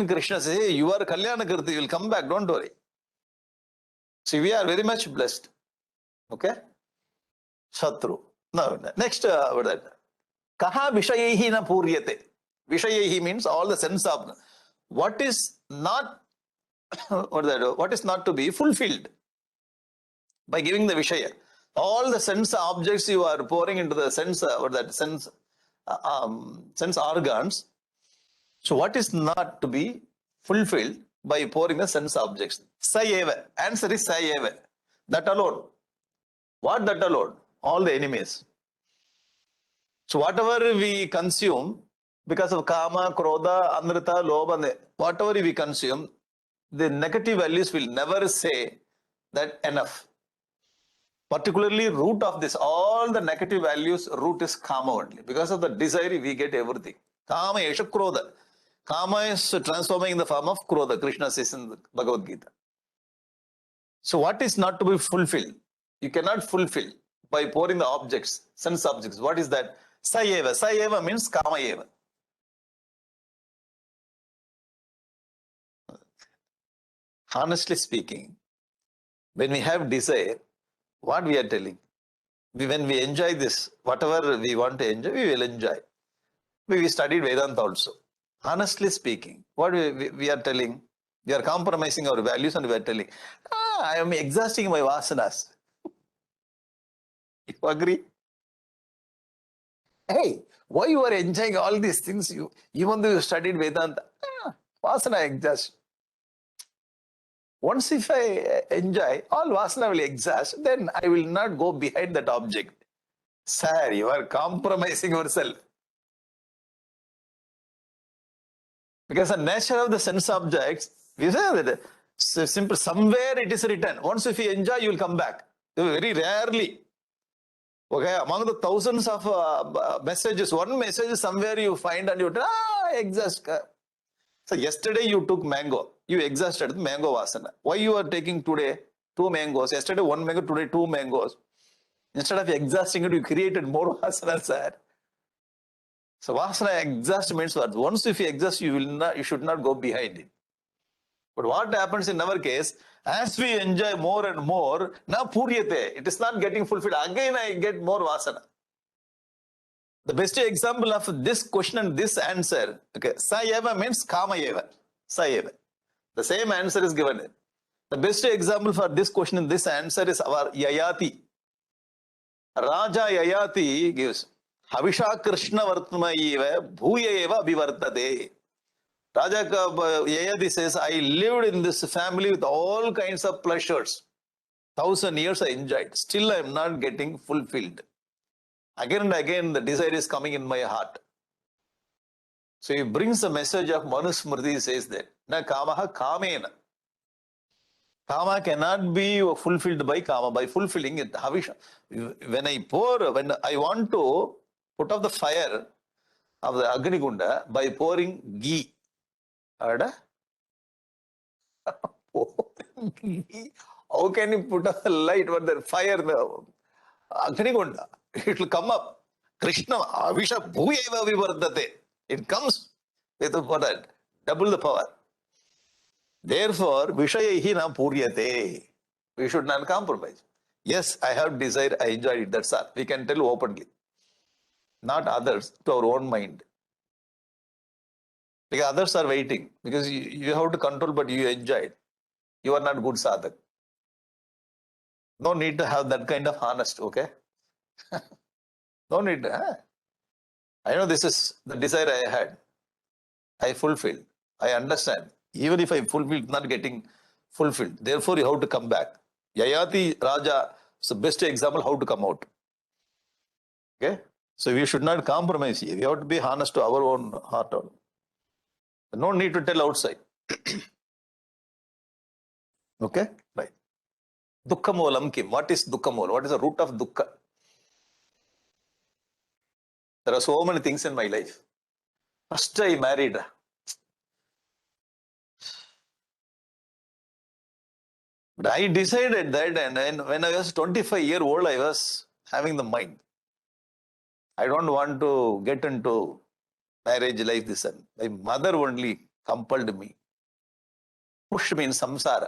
Krishna says, hey, you are Kalyana Kirti, you will come back, don't worry. See, we are very much blessed. Okay? Shatru. Now, next word that. Kaha Vishayehi na Puryate. Vishayehi means all the sense of what is not what is not to be fulfilled by giving the Vishaya. All the sense objects you are pouring into the sense sense organs. So what is not to be fulfilled by pouring the sense objects? Sayeva. Answer is Sayeva. That alone. What that alone? All the enemies. So whatever we consume because of Kama, Krodha, Amrita, Lobha, whatever we consume, the negative values will never say that enough. Particularly root of this, all the negative values, root is Kama only. Because of the desire, we get everything. Kama Esha Krodha. Kama is transforming in the form of Krodha. Krishna says in the Bhagavad Gita. So what is not to be fulfilled? You cannot fulfill by pouring the objects, sense objects. What is that? Sayeva. Sayeva means Kama Eva. Honestly speaking, when we have desire, what we are telling? When we enjoy this, whatever we want to enjoy, we will enjoy. We studied Vedanta also. Honestly speaking, what we are telling, we are compromising our values and we are telling, I am exhausting my vasanas. You agree? Hey, why you are enjoying all these things? Even though you studied Vedanta, vasana exhaust. Once if I enjoy, all vasana will exhaust, then I will not go behind that object. Sir, you are compromising yourself. Because the nature of the sense objects, we say that simple, somewhere it is written. Once if you enjoy, you will come back. Very rarely. Okay, among the thousands of messages, one message somewhere you find and you exhaust. So yesterday you took mango. You exhausted mango vasana. Why you are taking today 2 mangoes? Yesterday 1 mango, today 2 mangoes. Instead of exhausting it, you created more vasana, sir. So vasana exhaust means what? Once if you exhaust, you should not go behind it. But what happens in our case, as we enjoy more and more, now puryate, it is not getting fulfilled. Again I get more vasana. The best example of this question and this answer, okay, Sayeva means Kama Eva. Sayeva. The same answer is given. The best example for this question and this answer is our Yayati. Raja Yayati gives Havisha Krishna Vartma Eva Bhuya Eva Vivartate. Raja Yayati says, I lived in this family with all kinds of pleasures. 1,000 years I enjoyed. Still I am not getting fulfilled. Again and again the desire is coming in my heart. So he brings the message of Manusmriti, says that na kamaha kamena. Kama cannot be fulfilled by kama, by fulfilling it. When I want to put off the fire of the Agni-kunda by pouring ghee. How can you put out the light when the fire, Agni-kunda? It will come up. Krishna, Avisha Bhuyeva Vivardate. It comes with what? Double the power. Therefore, Vishayahi na puryate. We should not compromise. Yes, I have desire, I enjoy it, that's all. We can tell openly. Not others, to our own mind. Because others are waiting. Because you have to control, but you enjoy it. You are not good sadhak. No need to have that kind of honest, okay? No need. I know this is the desire I had. I fulfilled. I understand. Even if I fulfilled, not getting fulfilled. Therefore, you have to come back. Yayati Raja is the best example how to come out. Okay? So we should not compromise here. We have to be honest to our own heart. No need to tell outside. Okay? Right. Dukkha moolam kim. What is dukkha moolam? What is the root of dukkha? There are so many things in my life. First I married. But I decided that, and when I was 25-year-old, I was having the mind. I don't want to get into marriage life, this and my mother only compelled me, pushed me in samsara.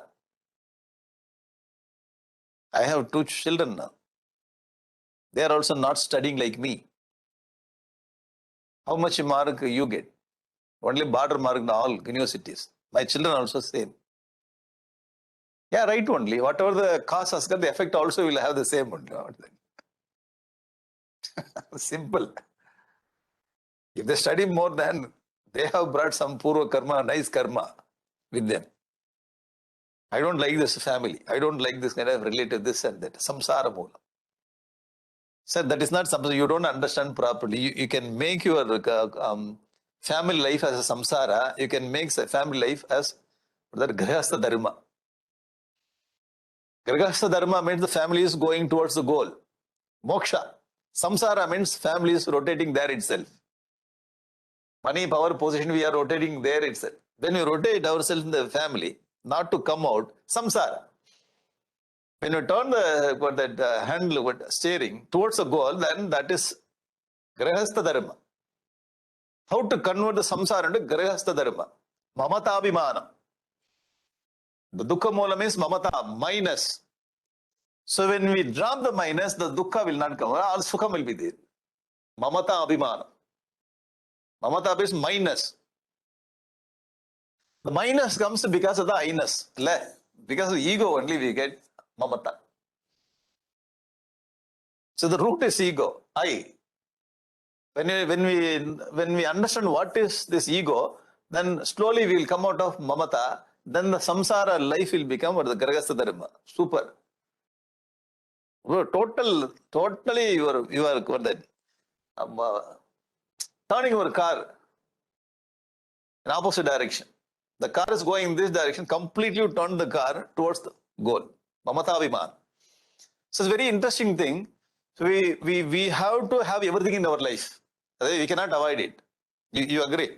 I have 2 children now. They are also not studying like me. How much mark you get? Only border mark in all universities. My children also same. Yeah, right only. Whatever the cause has got, the effect also will have the same only. Simple. If they study more than, they have brought some purva karma, nice karma with them. I don't like this family. I don't like this kind of relative, this and that. Samsara moolam. Sir, that is not something you don't understand properly. You can make your family life as a samsara. You can make family life as that grihastha dharma. Grihastha dharma means the family is going towards the goal. Moksha. Samsara means family is rotating there itself. Money, power, position, we are rotating there itself. When we rotate ourselves in the family, not to come out, samsara. When you turn the handle, steering towards a goal, then that is grihastha dharma. How to convert the samsara into grihastha dharma? Mamata abhimana. The dukkha moolam is mamata, minus. So when we drop the minus, the dukkha will not come. All sukha will be there. Mamata abhimana. Mamata is minus. The minus comes because of the I-ness. Because of ego only we get mamata. So the root is ego, I. When we understand what is this ego, then slowly we will come out of mamata. Then the samsara life will become the grihastha dharma. Super. Totally you are that, turning your car in opposite direction. The car is going in this direction, completely you turn the car towards the goal. Mamata abhiman. So it's a very interesting thing. So we have to have everything in our life. We cannot avoid it. You agree?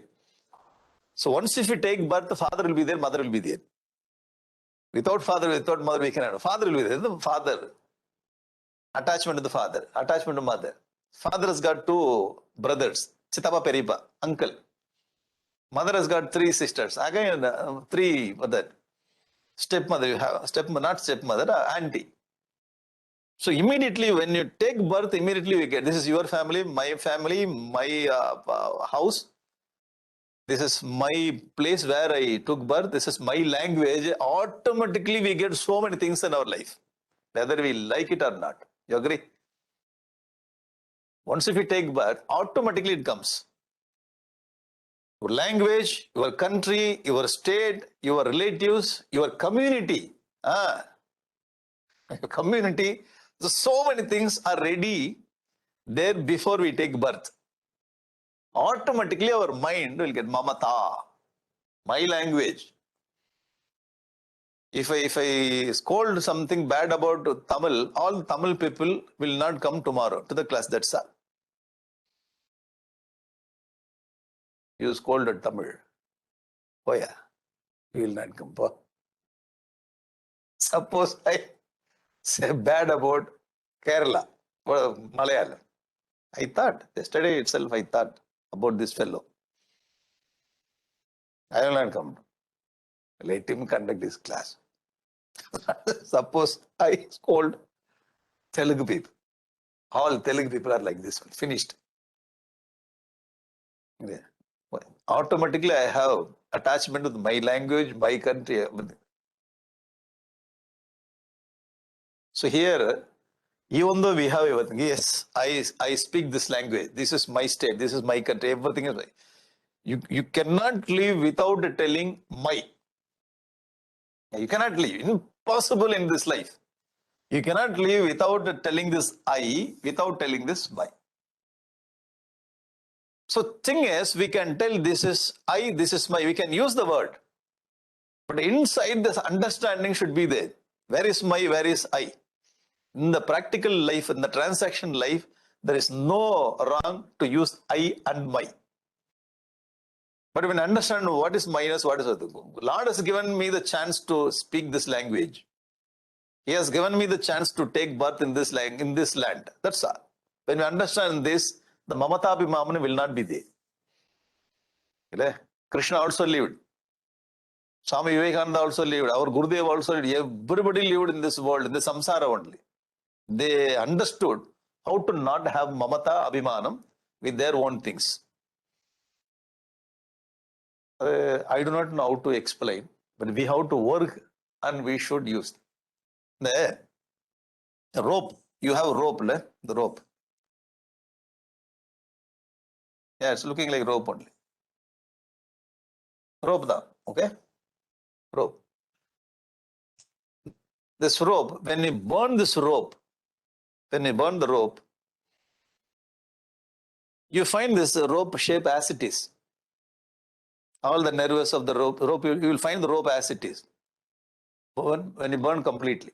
So once if we take birth, the father will be there, mother will be there. Without father, without mother, we cannot. Father will be there. The father. Attachment to the father, attachment to mother. Father has got 2 brothers, Chitapa Peripa, uncle. Mother has got 3 sisters. Again, 3 mother. Stepmother, you have not stepmother, auntie. So immediately when you take birth, immediately we get, this is your family, my house. This is my place where I took birth. This is my language. Automatically we get so many things in our life, whether we like it or not. You agree? Once if you take birth, automatically it comes. Your language, your country, your state, your relatives, your community. Community. So many things are ready there before we take birth. Automatically our mind will get mamata, my language. If I scold something bad about Tamil, all Tamil people will not come tomorrow to the class. That's all. You scolded Tamil. Oh yeah, you will not come. Suppose I say bad about Kerala or Malayalam. I thought, yesterday itself I thought about this fellow. I will not come. Let him conduct his class. Suppose I scold Telugu people. All Telugu people are like this one. Finished. Yeah. Well, automatically I have attachment with my language, my country, everything. So here, even though we have everything, yes, I speak this language. This is my state. This is my country. Everything is right. You cannot live without telling my. You cannot live. Impossible in this life. You cannot live without telling this I, without telling this my. So thing is, we can tell this is I, this is my. We can use the word. But inside this understanding should be there. Where is my, where is I? In the practical life, in the transaction life, there is no wrong to use I and my. But when I understand what is minus, what is other, Lord has given me the chance to speak this language. He has given me the chance to take birth in this land. That's all. When we understand this, the Mamata Abhimamana will not be there. Krishna also lived. Swami Vivekananda also lived. Our Gurudev also lived. Everybody lived in this world, in the samsara only. They understood how to not have Mamata Abhimanam with their own things. I do not know how to explain, but we have to work and we should use the rope. You have rope, the rope. Yeah, it's looking like rope only. Rope da, okay? Rope. This rope, when you burn this rope, when you burn the rope, you find this rope shape as it is. All the nerves of the rope you will find the rope as it is. When you burn completely.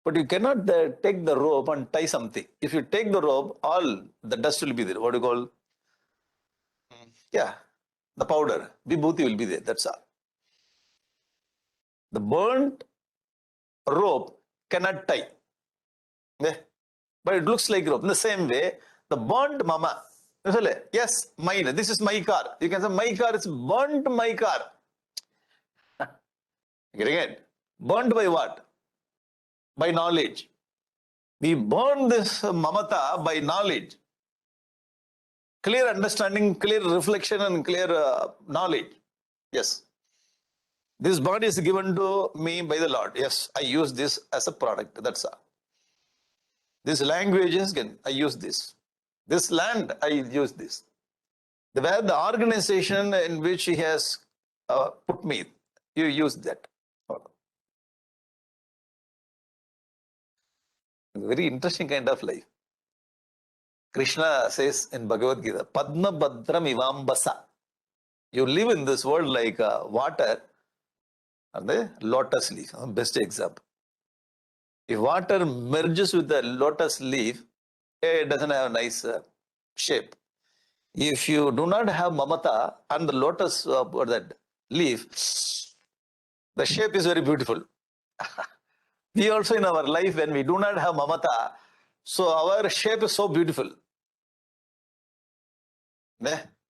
But you cannot take the rope and tie something. If you take the rope, all the dust will be there. What do you call? Yeah, the powder, vibhuti will be there. That's all. The burnt rope cannot tie. Yeah? But it looks like rope. In the same way, the burnt mama. Yes, mine. This is my car. You can say my car is burnt my car. Getting it? Burnt by what? By knowledge. We burn this mamata by knowledge. Clear understanding, clear reflection, and clear knowledge. Yes. This body is given to me by the Lord. Yes, I use this as a product. That's all. This language is, again, I use this. This land, I use this. Where the organization in which he has put me, you use that. Very interesting kind of life. Krishna says in Bhagavad Gita, Padma Badram Ivambasa. You live in this world like water and the lotus leaf. Best example. If water merges with the lotus leaf, it doesn't have a nice shape. If you do not have mamata and the lotus or that leaf, the shape is very beautiful. We also in our life, when we do not have mamata, so our shape is so beautiful.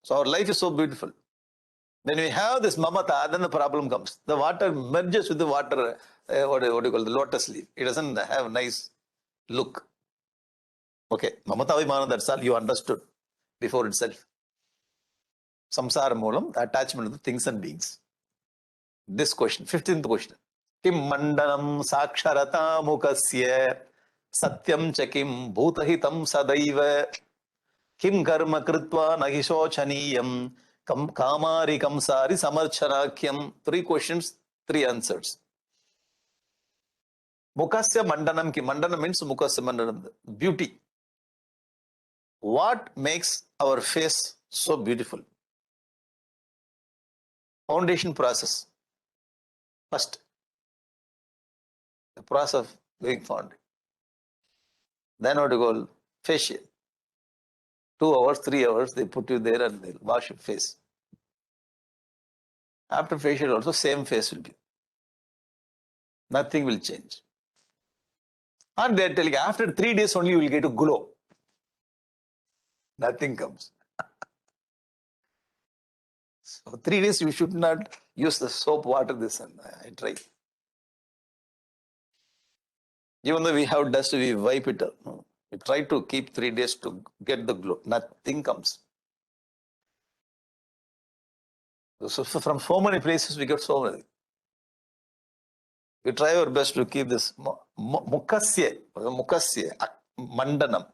So our life is so beautiful. When we have this mamata, then the problem comes. The water merges with the water, what do you call the lotus leaf. It doesn't have a nice look. Okay, mamata vimana, that's all you understood before itself. Samsara moolam, attachment to the things and beings. This question, 15th question. Kim mandanam saksharata mukasya satyam cha kim bhutahitam sadaiva kim karma kritva nahi shochaniyam kam kamari kamsari samarchanakyam. 3 questions, 3 answers. Mukasya mandanam ki. Mandana means mukasya mandanam, beauty. What makes our face so beautiful? Foundation process. First, the process of doing founding. Then what you call facial. 2 hours, 3 hours, they put you there and they'll wash your face. After facial also, same face will be. Nothing will change. And they're telling you, after 3 days only you will get a glow. Nothing comes. So 3 days you should not use the soap water this and I try. Even though we have dust, we wipe it up. No? We try to keep 3 days to get the glow. Nothing comes. So from so many places we get so many. We try our best to keep this mukasya mandanam.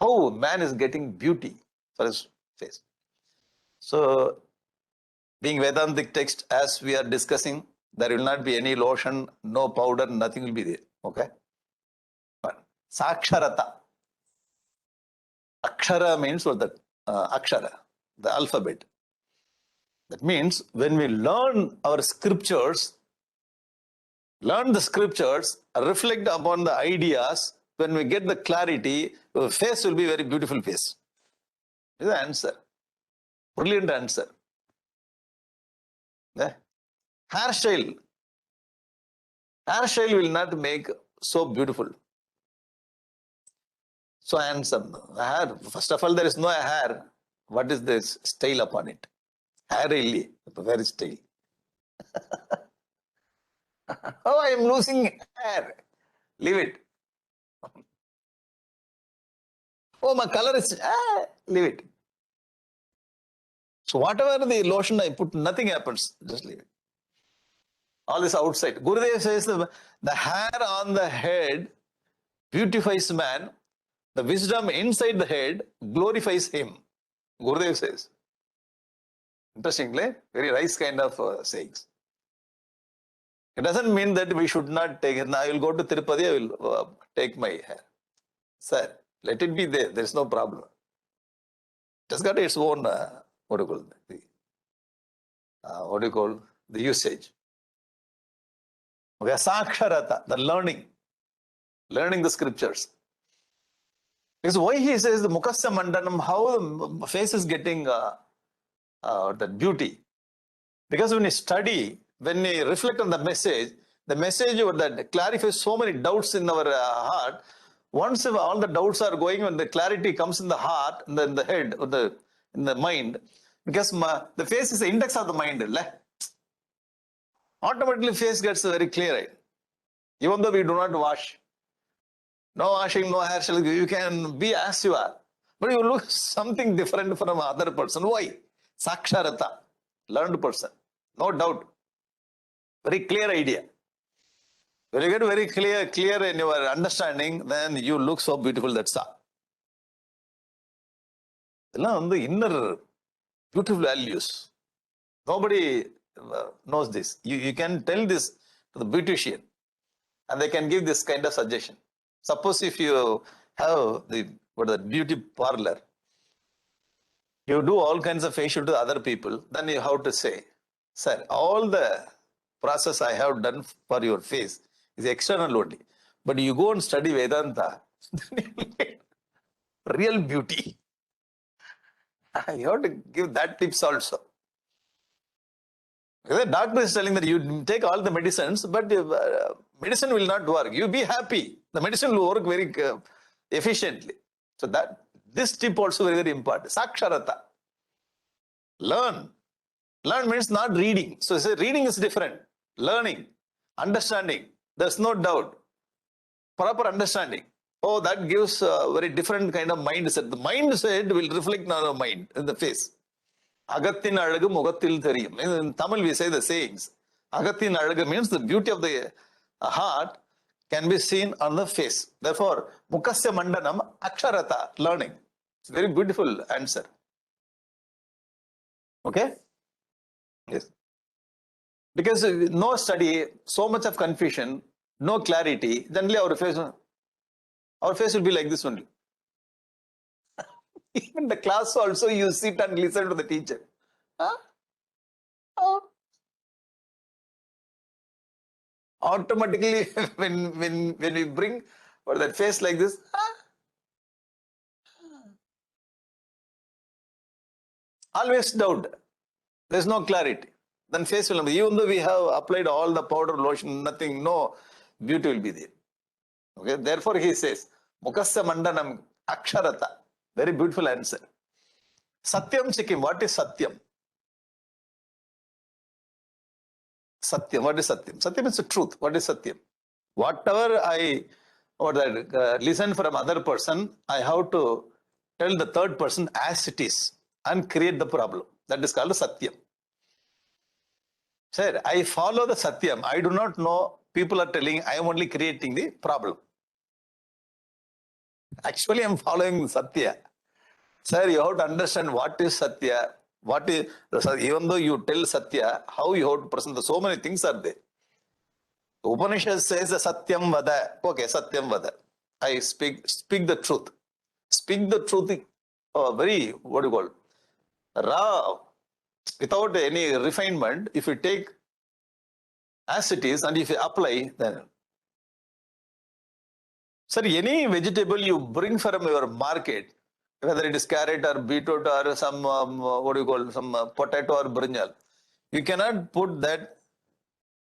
How man is getting beauty for his face. So, being Vedantic text, as we are discussing, there will not be any lotion, no powder, nothing will be there. Okay? But Saksharata. Akshara means what that? Akshara, the alphabet. That means when we learn our scriptures, learn the scriptures, reflect upon the ideas, when we get the clarity, the face will be very beautiful face. This is the answer. Brilliant answer. Yeah. Hairstyle. Hairstyle will not make so beautiful, so handsome. Hair, first of all, there is no hair. What is this style upon it? Hair really, very style. Oh, I am losing hair. Leave it. Oh, my color is, leave it. So whatever the lotion I put, nothing happens. Just leave it. All this outside. Gurudev says the hair on the head beautifies man. The wisdom inside the head glorifies him. Gurudev says. Interestingly, very nice kind of sayings. It doesn't mean that we should not take it. Now I will go to Tirupati, I will take my hair. Sir, let it be there. There is no problem. It has got its own, what do you call the usage. Okay, Saksharata, the learning the scriptures. Because why he says the Mukasya Mandanam, how the face is getting that beauty. Because when you study, when you reflect on the message that clarifies so many doubts in our heart. Once all the doubts are going, when the clarity comes in the heart, in the head, or in the mind, because the face is the index of the mind. Automatically face gets very clear. Even though we do not wash. No washing, no hair shall you can be as you are. But you look something different from other person. Why? Saksharata. Learned person. No doubt. Very clear idea. When you get very clear in your understanding, then you look so beautiful, that's all. The inner beautiful values. Nobody knows this. You can tell this to the beautician and they can give this kind of suggestion. Suppose if you have the beauty parlor, you do all kinds of facial to other people, then you have to say, sir, all the process I have done for your face is external only. But you go and study Vedanta, real beauty. You have to give that tips also. The doctor is telling that you take all the medicines, but medicine will not work. You be happy. The medicine will work very efficiently. So this tip also very, very important. Saksharata. Learn. Learn means not reading. So reading is different. Learning, understanding. There's no doubt. Proper understanding. Oh, that gives a very different kind of mindset. The mindset will reflect on our mind, in the face. Agathin Alagu Mugatil Theriyum. In Tamil we say the sayings. Agathin Alagu means the beauty of the heart can be seen on the face. Therefore, Mukasya Mandanam Aksharata, learning. It's a very beautiful answer. Okay? Yes. Because no study, so much of confusion, no clarity, generally our face will be like this only. Even the class also, you sit and listen to the teacher. Huh? Oh. Automatically, when we bring or that face like this, always doubt. There's no clarity. Then face will not be. Even though we have applied all the powder, lotion, nothing, no beauty will be there. Okay. Therefore, he says, Mukasya Mandanam Aksharata. Very beautiful answer. Satyam Chikim. What is Satyam? Satyam. What is Satyam? Satyam is the truth. What is Satyam? Whatever I listen from other person, I have to tell the third person as it is and create the problem. That is called Satyam. Sir, I follow the Satyam. I do not know. People are telling I am only creating the problem. Actually, I am following Satya. Sir, you have to understand what is Satya. What is, even though you tell Satya, how you have to present, so many things are there. The Upanishad says Satyam Vada. Okay, Satyam Vada. I speak the truth. Speak the truth, very, what do you call, raw, without any refinement. If you take as it is and if you apply, then. Sir, any vegetable you bring from your market, whether it is carrot or beetroot or some, what do you call, some potato or brinjal, you cannot put that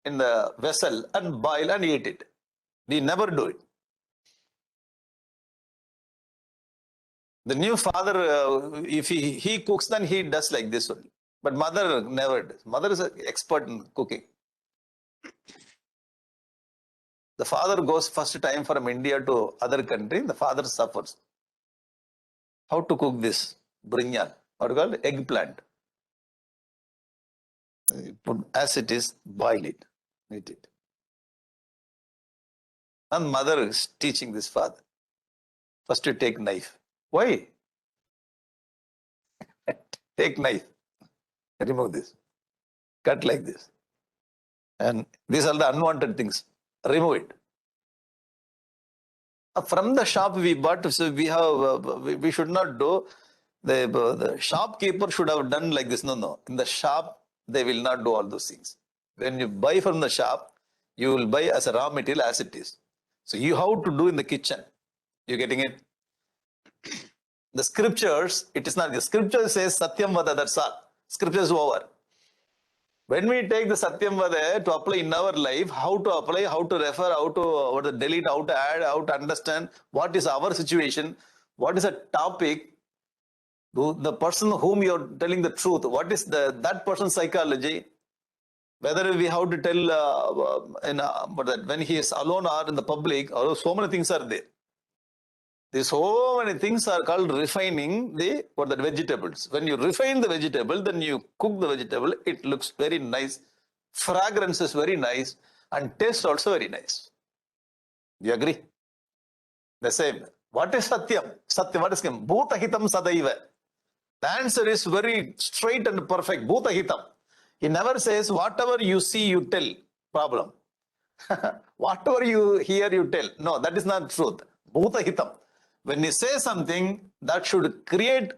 in the vessel and boil and eat it. We never do it. The new father, if he cooks, then he does like this only. But mother never does. Mother is an expert in cooking. The father goes first time from India to other country, the father suffers. How to cook this? Brinjal, what do you call it? Eggplant. Put as it is, boil it, eat it. And mother is teaching this father. First you take knife. Why? Take knife. Remove this. Cut like this. And these are the unwanted things. Remove it. From the shop we bought, so we should not do. The shopkeeper should have done like this. No. In the shop, they will not do all those things. When you buy from the shop, you will buy as a raw material as it is. So you have to do in the kitchen. You getting it? The scriptures, it is not. The scripture says Satyam Vada, that's all. Scripture is over. When we take the Satyam Vada to apply in our life, how to apply, how to refer, how to delete, how to add, how to understand what is our situation, what is a topic, the person whom you are telling the truth, what is that person's psychology, whether we have to tell when he is alone or in the public, or so many things are there. These so many things are called refining the vegetables. When you refine the vegetable, then you cook the vegetable, it looks very nice. Fragrance is very nice and taste also very nice. Do you agree? The same. What is Satyam? Satyam, what is Kim? Bhutahitam Sadaiva. The answer is very straight and perfect. Bhutahitam. He never says, whatever you see, you tell. Problem. Whatever you hear, you tell. No, that is not truth. Bhutahitam. When you say something, that should create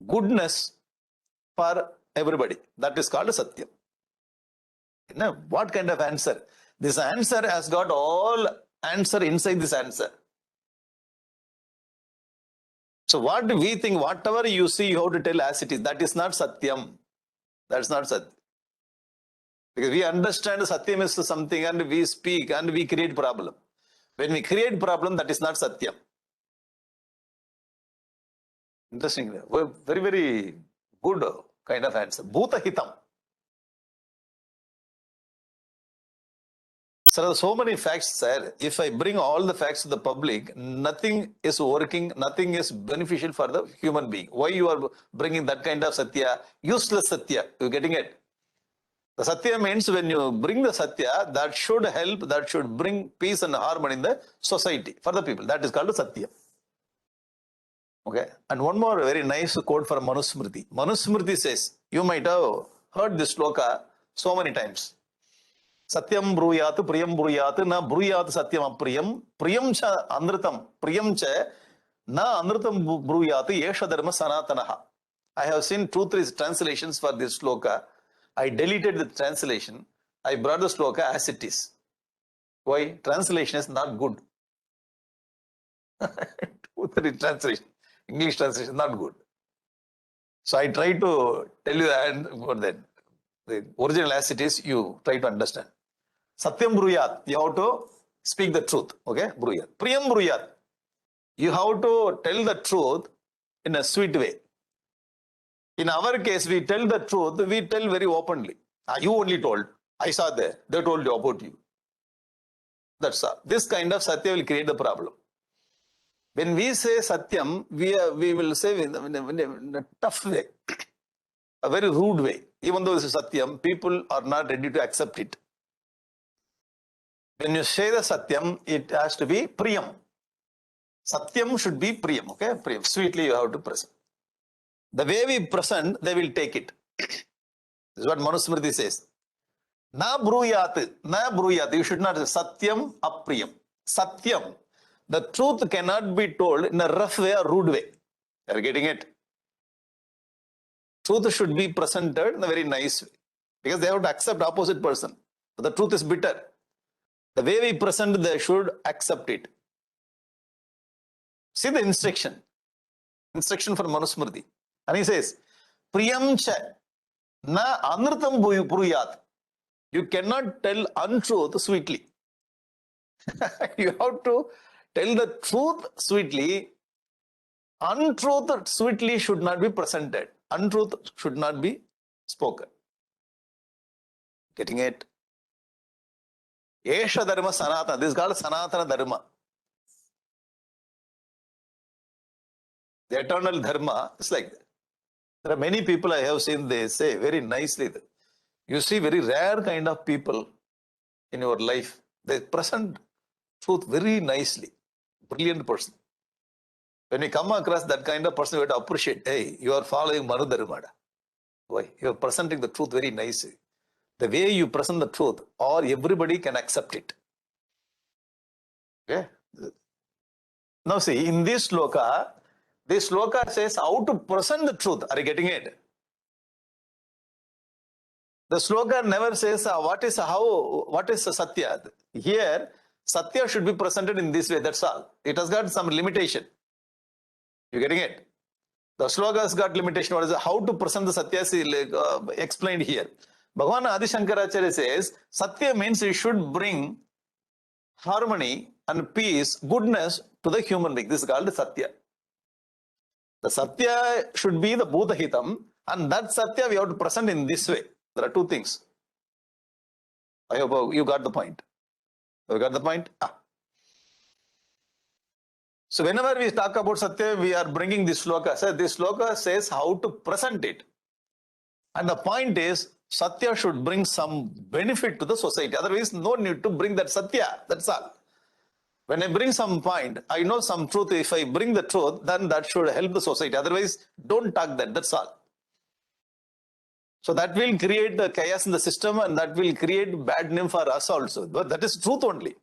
goodness for everybody. That is called Satyam. What kind of answer? This answer has got all answer inside this answer. So what we think, whatever you see, you have to tell as it is. That is not Satyam. That's not Satyam. Because we understand Satyam is something and we speak and we create problem. When we create problem, that is not Satyam. Interesting. Very, very good kind of answer. Bhutahitam. So there are so many facts, sir. If I bring all the facts to the public, nothing is working, nothing is beneficial for the human being. Why you are bringing that kind of Satya? Useless Satya. You getting it? The Satya means when you bring the Satya, that should help, that should bring peace and harmony in the society for the people. That is called Satya. Okay. And one more very nice quote from Manusmriti. Manusmriti says, you might have heard this sloka so many times. Satyam bruyat, priyam bruyat, na bruyat satyam apriyam, priyam cha anritam, priyam cha na anritam bruyat, yesha dharma sanatanaha. I have seen 2-3 translations for this sloka. I deleted the translation. I brought the sloka as it is. Why? Translation is not good. 2-3 translation. English translation is not good. So I try to tell you that the original as it is, you try to understand. Satyam bruyat, you have to speak the truth. Okay? Bruyat. Priyam bruyat, you have to tell the truth in a sweet way. In our case, we tell the truth, we tell very openly. You only told. I saw there. They told you about you. That's all. This kind of satya will create the problem. When we say satyam, we will say in a tough way, a very rude way. Even though this is satyam, people are not ready to accept it. When you say the satyam, it has to be priyam. Satyam should be priyam, okay? Priyam. Sweetly you have to present. The way we present, they will take it. This is what Manusmriti says. Na bruyat, na bruyat. You should not say satyam apriyam. Satyam. The truth cannot be told in a rough way or rude way. You are getting it? Truth should be presented in a very nice way. Because they have to accept opposite person. But the truth is bitter. The way we present, they should accept it. See the instruction. Instruction from Manusmriti. And he says, Priyam cha na anritam bruyat. You cannot tell untruth sweetly. You have to tell the truth sweetly. Untruth sweetly should not be presented. Untruth should not be spoken. Getting it? Esha dharma sanatana. This is called sanatana dharma. The eternal dharma is like that. There are many people I have seen, they say very nicely that you see very rare kind of people in your life. They present truth very nicely. Brilliant person. When we come across that kind of person, we have to appreciate, hey, you are following Manu Dharma. Why? You are presenting the truth very nicely. The way you present the truth, or everybody can accept it. Okay? Now see, in this sloka says how to present the truth. Are you getting it? The sloka never says what is satya. Here, satya should be presented in this way, that's all. It has got some limitation. You getting it? The sloka has got limitation. What is it? How to present the satya is explained here. Bhagavan Adi Shankaracharya says, satya means you should bring harmony and peace, goodness to the human being. This is called satya. The satya should be the bhutahitam, and that satya we have to present in this way. There are two things. I hope you got the point. You got the point? So whenever we talk about satya, we are bringing this sloka. So this sloka says how to present it. And the point is, satya should bring some benefit to the society. Otherwise, no need to bring that satya. That's all. When I bring some point, I know some truth. If I bring the truth, then that should help the society. Otherwise, don't talk that. That's all. So that will create the chaos in the system, and that will create bad name for us also. But that is truth only.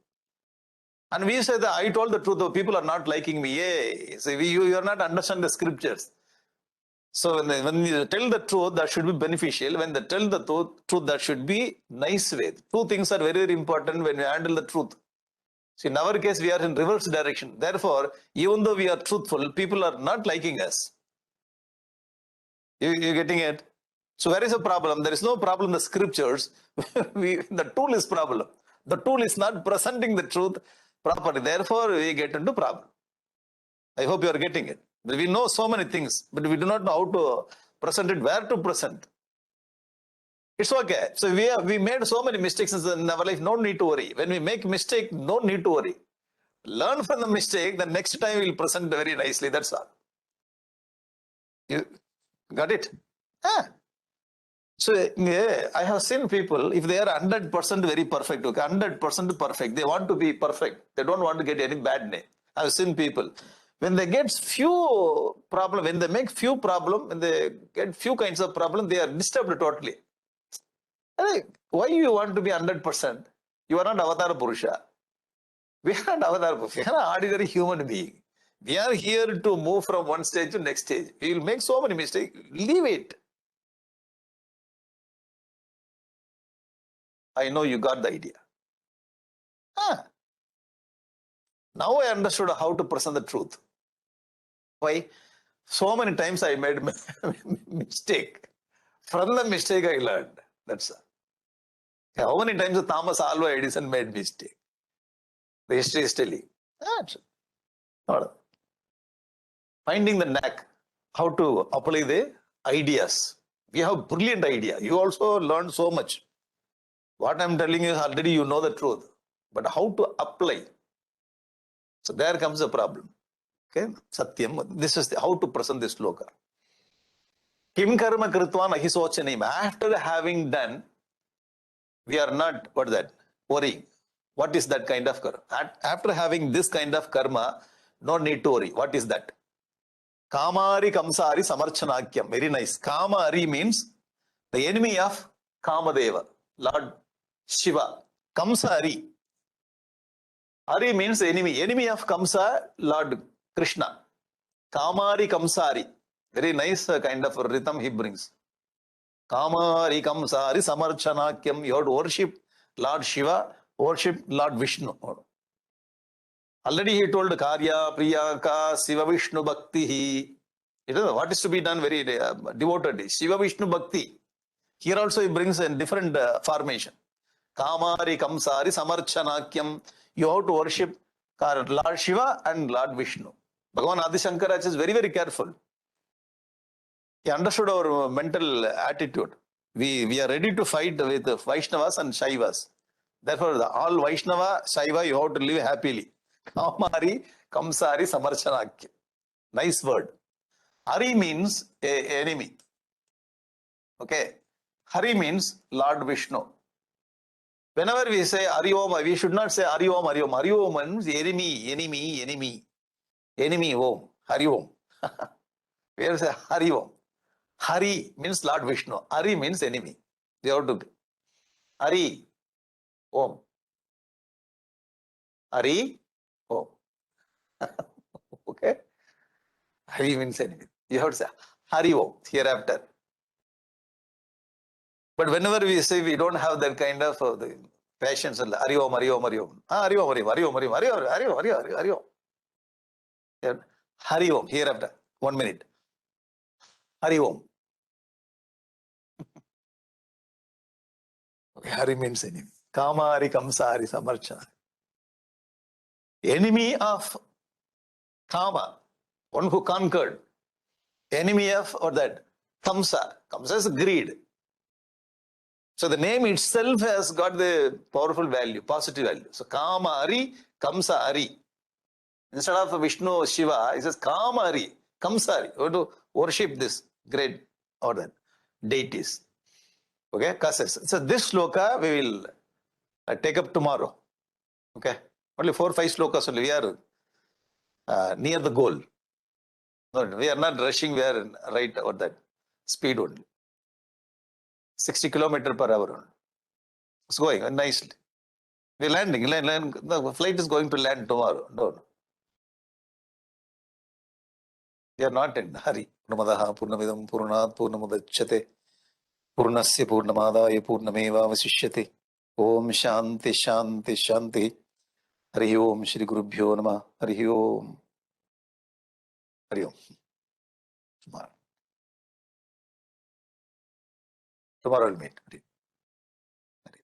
And we say that I told the truth, people are not liking me. Yay. So you are not understanding the scriptures. So when you tell the truth, that should be beneficial. When they tell the truth, that should be nice way. Two things are very, very important when we handle the truth. See, in our case, we are in reverse direction. Therefore, even though we are truthful, people are not liking us. You getting it? So where is the problem? There is no problem in the scriptures. The tool is problem. The tool is not presenting the truth properly. Therefore, we get into problem. I hope you are getting it. We know so many things, but we do not know how to present it, where to present. It's okay. So we made so many mistakes in our life, no need to worry. When we make mistake, no need to worry. Learn from the mistake, the next time we will present very nicely, that's all. You got it? So I have seen people, if they are 100% very perfect, okay, 100% perfect, they want to be perfect. They don't want to get any bad name. I have seen people, when they get few problem, when they make few problem, when they get few kinds of problem, they are disturbed totally. Why you want to be 100%? You are not Avatar Purusha. We are not Avatar Purusha. We are an ordinary human being. We are here to move from one stage to next stage. We will make so many mistakes. Leave it. I know you got the idea. Now I understood how to present the truth. Why? So many times I made mistake. From the mistake I learned. That's all. How many times Thomas Alva Edison made mistake? The history is telling. Finding the knack, how to apply the ideas. We have brilliant idea. You also learn so much. What I'm telling you, already you know the truth. But how to apply? So there comes the problem. Okay, Satyam. This is how to present this sloka. Kim karma kritva nahi sochanim. After having done, we are not, what is that? Worrying. What is that kind of karma? After having this kind of karma, no need to worry. What is that? Kamari Kamsari Samarchanakyam. Very nice. Kamari means the enemy of Kamadeva, Lord Shiva. Kamsari. Ari means enemy. Enemy of Kamsa, Lord Krishna. Kamari Kamsari. Very nice kind of rhythm he brings. Kamari Kamsari Samarchanakyam. You have to worship Lord Shiva, worship Lord Vishnu. Already he told Karya, Priyaka, Shiva Vishnu Bhakti. What is to be done very devotedly. Shiva Vishnu Bhakti. Here also he brings a different formation. Kamari Kamsari Samarchanakyam. You have to worship Lord Shiva and Lord Vishnu. Bhagavan Adi Shankaracharya is very, very careful. He understood our mental attitude. We are ready to fight with Vaishnavas and Shaivas. Therefore, all Vaishnava, Shaiva, you have to live happily. Kamari, Kamsari, Samarchanakya. Nice word. Hari means enemy. Okay. Hari means Lord Vishnu. Whenever we say Hari Om, we should not say Hari Om, Hari Om. Hari Om means enemy. Enemy Om. Hari Om. We say Hari Om. Hari means Lord Vishnu. Hari means enemy. They have to be. Hari Om. Hari Om. Okay. Hari means enemy. You have to say Hari Om hereafter. But whenever we say we don't have that kind of the patience, Hari Om, Hari Om, Hari Om. Hari Om, Hari Om, Hari Om, Hari Om, Hari Om, Hari Om, Hari Om. Hari Om hereafter. 1 minute. Hari Om. Hari means enemy. Kamari Kamsari Samarchana. Enemy of Kama, one who conquered. Enemy of or that Kamsa. Kamsa is greed. So the name itself has got the powerful value, positive value. So Kama Hari, Kamsa Hari. Instead of Vishnu Shiva, it says Kama Hari, Kamsa Hari. You have to worship this great or that deities. Okay, causes. So this sloka we will take up tomorrow. Okay, only 4-5 slokas only. We are near the goal. No, we are not rushing. We are right over that speed only. 60 km/h only. It's going nicely. We're landing. The flight is going to land tomorrow. No. We are not in a hurry. Purnamadaha Purnamidam Purnat Purnamudachyate Purnasya Purnamadaya Purnameva Vasishyate. Om Shanti Shanti Shanti. Hari Om Shri Gurubhyo Namah. Hari Om. Hari Om. Tomorrow we'll meet.